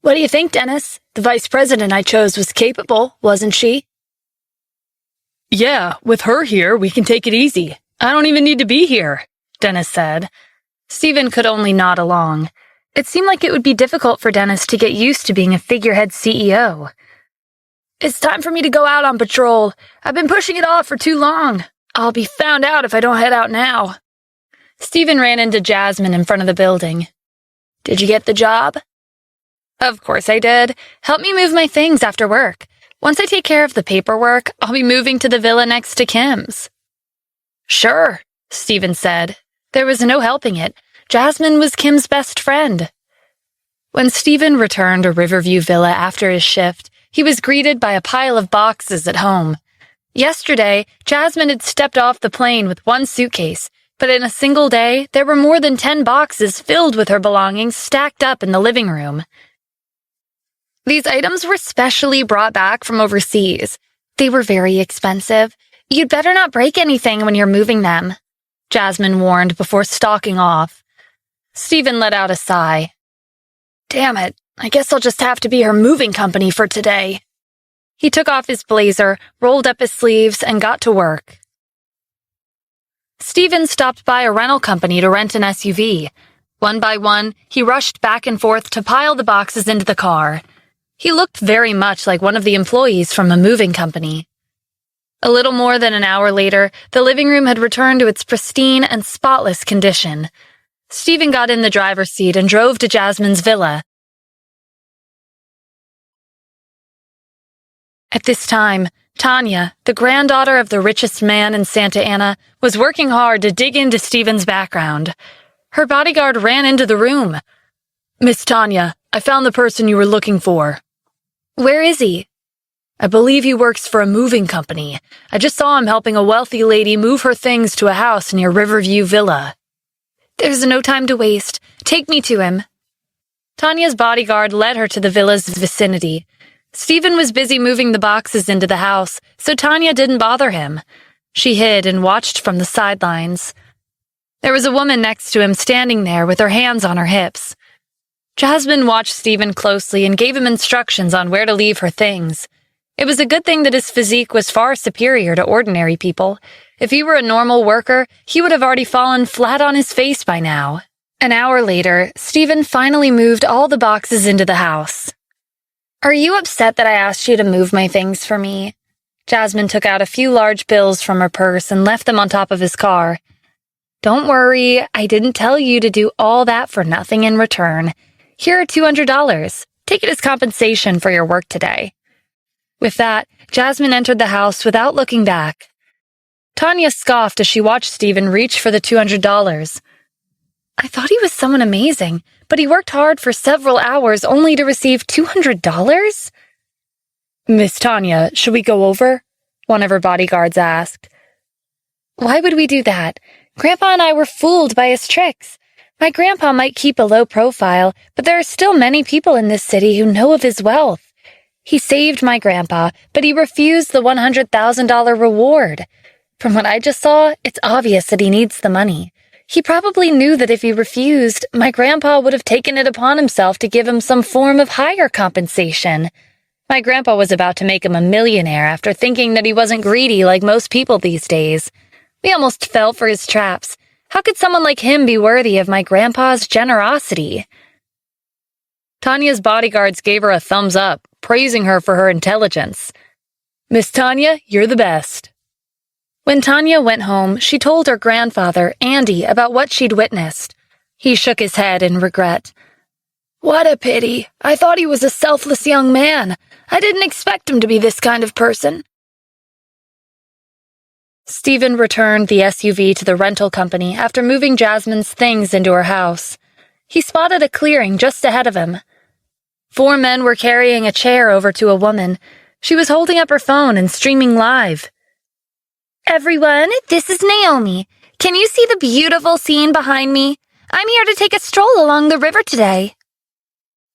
"What do you think, Dennis? The vice president I chose was capable, wasn't she?" "Yeah, with her here, we can take it easy. I don't even need to be here," Dennis said. Stephen could only nod along. It seemed like it would be difficult for Dennis to get used to being a figurehead CEO. "It's time for me to go out on patrol. I've been pushing it off for too long. I'll be found out if I don't head out now." Stephen ran into Jasmine in front of the building. "Did you get the job?" "Of course I did. Help me move my things after work. Once I take care of the paperwork, I'll be moving to the villa next to Kim's." "Sure," Stephen said. There was no helping it. Jasmine was Kim's best friend. When Stephen returned to Riverview Villa after his shift, he was greeted by a pile of boxes at home. Yesterday, Jasmine had stepped off the plane with one suitcase, but in a single day, there were more than 10 boxes filled with her belongings stacked up in the living room. These items were specially brought back from overseas. They were very expensive. You'd better not break anything when you're moving them, Jasmine warned before stalking off. Stephen let out a sigh. Damn it, I guess I'll just have to be her moving company for today. He took off his blazer, rolled up his sleeves, and got to work. Stephen stopped by a rental company to rent an SUV. One by one, he rushed back and forth to pile the boxes into the car. He looked very much like one of the employees from a moving company. A little more than an hour later, the living room had returned to its pristine and spotless condition. Stephen got in the driver's seat and drove to Jasmine's villa. At this time, Tanya, the granddaughter of the richest man in Santa Ana, was working hard to dig into Stephen's background. Her bodyguard ran into the room. "Miss Tanya, I found the person you were looking for." "Where is he?" "I believe he works for a moving company. I just saw him helping a wealthy lady move her things to a house near Riverview Villa." "There's no time to waste. Take me to him." Tanya's bodyguard led her to the villa's vicinity. Stephen was busy moving the boxes into the house, so Tanya didn't bother him. She hid and watched from the sidelines. There was a woman next to him standing there with her hands on her hips. Jasmine watched Stephen closely and gave him instructions on where to leave her things. It was a good thing that his physique was far superior to ordinary people. If he were a normal worker, he would have already fallen flat on his face by now. An hour later, Stephen finally moved all the boxes into the house. "Are you upset that I asked you to move my things for me?" Jasmine took out a few large bills from her purse and left them on top of his car. "Don't worry, I didn't tell you to do all that for nothing in return. Here are $200. Take it as compensation for your work today." With that, Jasmine entered the house without looking back. Tanya scoffed as she watched Stephen reach for the $200. "I thought he was someone amazing, but he worked hard for several hours only to receive $200? "Miss Tanya, should we go over?" one of her bodyguards asked. "Why would we do that? Grandpa and I were fooled by his tricks. My grandpa might keep a low profile, but there are still many people in this city who know of his wealth. He saved my grandpa, but he refused the $100,000 reward. From what I just saw, it's obvious that he needs the money. He probably knew that if he refused, my grandpa would have taken it upon himself to give him some form of higher compensation. My grandpa was about to make him a millionaire after thinking that he wasn't greedy like most people these days. We almost fell for his traps. How could someone like him be worthy of my grandpa's generosity?" Tanya's bodyguards gave her a thumbs up, praising her for her intelligence. "Miss Tanya, you're the best." When Tanya went home, she told her grandfather, Andy, about what she'd witnessed. He shook his head in regret. "What a pity. I thought he was a selfless young man. I didn't expect him to be this kind of person." Stephen returned the SUV to the rental company after moving Jasmine's things into her house. He spotted a clearing just ahead of him. 4 men were carrying a chair over to a woman. She was holding up her phone and streaming live. "Everyone, this is Naomi. Can you see the beautiful scene behind me? I'm here to take a stroll along the river today.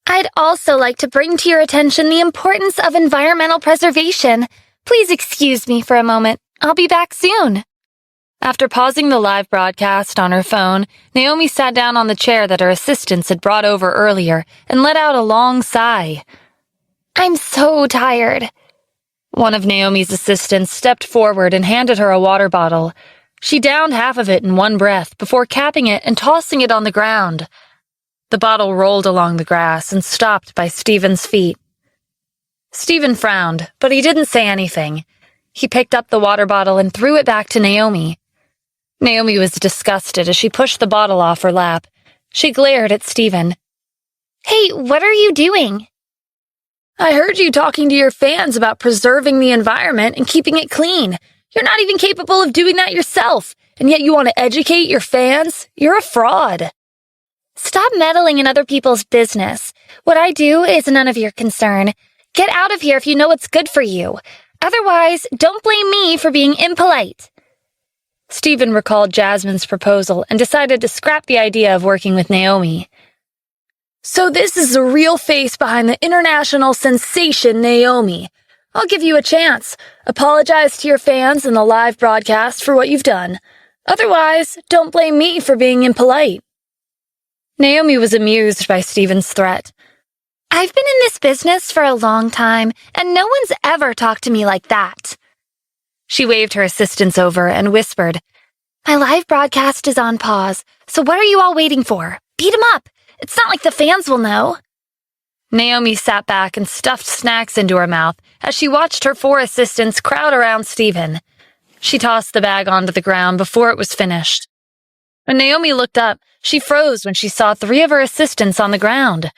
I'd also like to bring to your attention the importance of environmental preservation. Please excuse me for a moment. I'll be back soon." After pausing the live broadcast on her phone, Naomi sat down on the chair that her assistants had brought over earlier and let out a long sigh. "I'm so tired." One of Naomi's assistants stepped forward and handed her a water bottle. She downed half of it in one breath before capping it and tossing it on the ground. The bottle rolled along the grass and stopped by Stephen's feet. Stephen frowned, but he didn't say anything. He picked up the water bottle and threw it back to Naomi. Naomi was disgusted as she pushed the bottle off her lap. She glared at Stephen. "Hey, what are you doing?" "I heard you talking to your fans about preserving the environment and keeping it clean. You're not even capable of doing that yourself, and yet you want to educate your fans? You're a fraud." "Stop meddling in other people's business. What I do is none of your concern. Get out of here if you know what's good for you. Otherwise, don't blame me for being impolite." Stephen recalled Jasmine's proposal and decided to scrap the idea of working with Naomi. "So this is the real face behind the international sensation Naomi. I'll give you a chance. Apologize to your fans in the live broadcast for what you've done. Otherwise, don't blame me for being impolite." Naomi was amused by Stephen's threat. I've been in this business for a long time, and no one's ever talked to me like that. She waved her assistants over and whispered, My live broadcast is on pause, so what are you all waiting for? Beat 'em up. It's not like the fans will know. Naomi sat back and stuffed snacks into her mouth as she watched her 4 assistants crowd around Stephen. She tossed the bag onto the ground before it was finished. When Naomi looked up, she froze when she saw 3 of her assistants on the ground.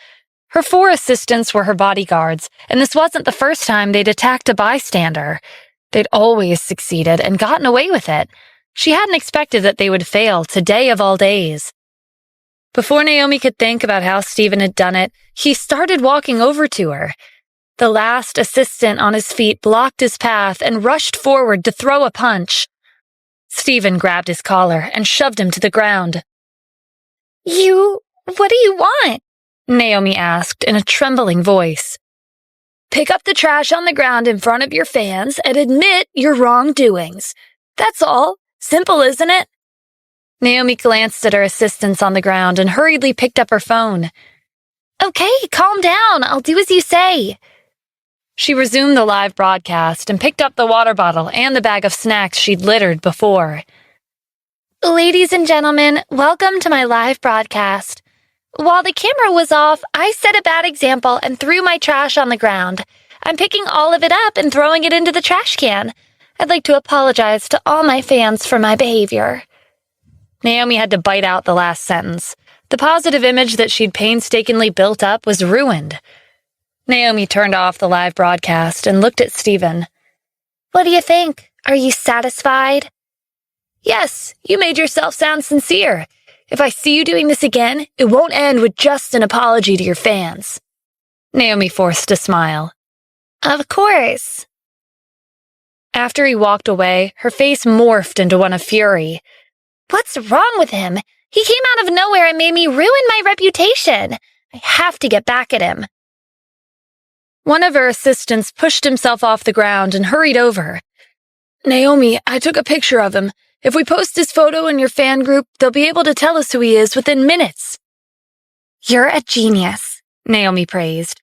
Her 4 assistants were her bodyguards, and this wasn't the first time they'd attacked a bystander. They'd always succeeded and gotten away with it. She hadn't expected that they would fail today of all days. Before Naomi could think about how Stephen had done it, he started walking over to her. The last assistant on his feet blocked his path and rushed forward to throw a punch. Stephen grabbed his collar and shoved him to the ground. What do you want? Naomi asked in a trembling voice. Pick up the trash on the ground in front of your fans and admit your wrongdoings. That's all. Simple, isn't it? Naomi glanced at her assistants on the ground and hurriedly picked up her phone. Okay, calm down. I'll do as you say. She resumed the live broadcast and picked up the water bottle and the bag of snacks she'd littered before. Ladies and gentlemen, welcome to my live broadcast. While the camera was off, I set a bad example and threw my trash on the ground. I'm picking all of it up and throwing it into the trash can. I'd like to apologize to all my fans for my behavior. Naomi had to bite out the last sentence. The positive image that she'd painstakingly built up was ruined. Naomi turned off the live broadcast and looked at Stephen. What do you think? Are you satisfied? Yes, you made yourself sound sincere. If I see you doing this again, it won't end with just an apology to your fans. Naomi forced a smile. Of course. After he walked away, her face morphed into one of fury. What's wrong with him? He came out of nowhere and made me ruin my reputation. I have to get back at him. One of her assistants pushed himself off the ground and hurried over. Naomi, I took a picture of him. If we post his photo in your fan group, they'll be able to tell us who he is within minutes. You're a genius, Naomi praised.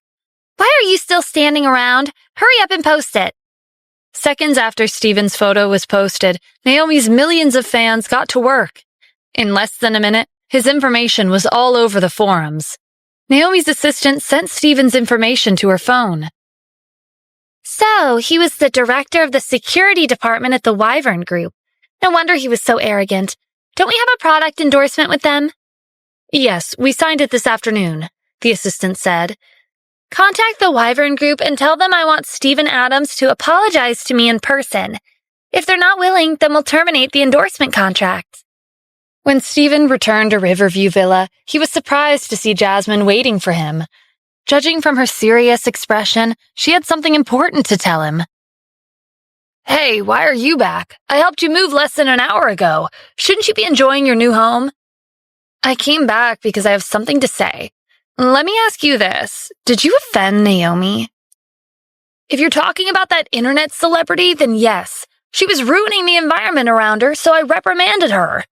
Why are you still standing around? Hurry up and post it. Seconds after Stephen's photo was posted, Naomi's millions of fans got to work. In less than a minute, his information was all over the forums. Naomi's assistant sent Stephen's information to her phone. So, he was the director of the security department at the Wyvern Group. No wonder he was so arrogant. Don't we have a product endorsement with them? Yes, we signed it this afternoon, the assistant said. Contact the Wyvern Group and tell them I want Stephen Adams to apologize to me in person. If they're not willing, then we'll terminate the endorsement contract. When Stephen returned to Riverview Villa, he was surprised to see Jasmine waiting for him. Judging from her serious expression, she had something important to tell him. Hey, why are you back? I helped you move less than an hour ago. Shouldn't you be enjoying your new home? I came back because I have something to say. Let me ask you this. Did you offend Naomi? If you're talking about that internet celebrity, then yes. She was ruining the environment around her, so I reprimanded her.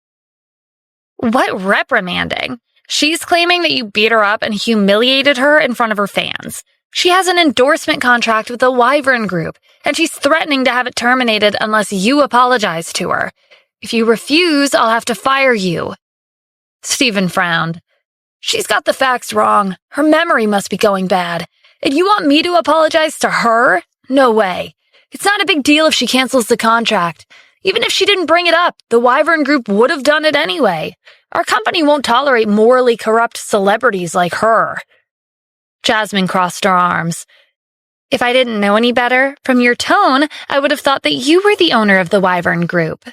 What reprimanding? She's claiming that you beat her up and humiliated her in front of her fans. She has an endorsement contract with the Wyvern Group, and she's threatening to have it terminated unless you apologize to her. If you refuse, I'll have to fire you. Stephen frowned. She's got the facts wrong. Her memory must be going bad. And you want me to apologize to her? No way. It's not a big deal if she cancels the contract. Even if she didn't bring it up, the Wyvern Group would have done it anyway. Our company won't tolerate morally corrupt celebrities like her. Jasmine crossed her arms. If I didn't know any better, from your tone, I would have thought that you were the owner of the Wyvern Group.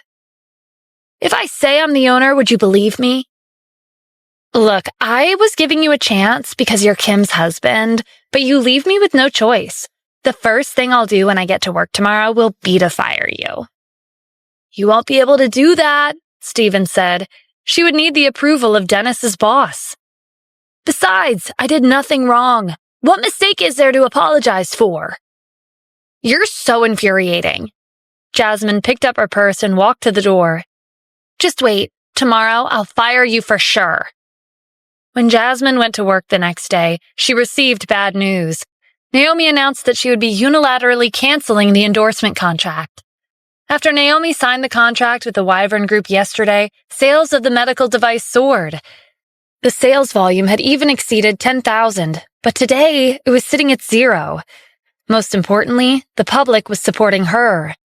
If I say I'm the owner, would you believe me? Look, I was giving you a chance because you're Kim's husband, but you leave me with no choice. The first thing I'll do when I get to work tomorrow will be to fire you. You won't be able to do that, Stephen said. She would need the approval of Dennis's boss. Besides, I did nothing wrong. What mistake is there to apologize for? You're so infuriating. Jasmine picked up her purse and walked to the door. Just wait. Tomorrow, I'll fire you for sure. When Jasmine went to work the next day, she received bad news. Naomi announced that she would be unilaterally canceling the endorsement contract. After Naomi signed the contract with the Wyvern Group yesterday, sales of the medical device soared. The sales volume had even exceeded 10,000, but today it was sitting at 0. Most importantly, the public was supporting her.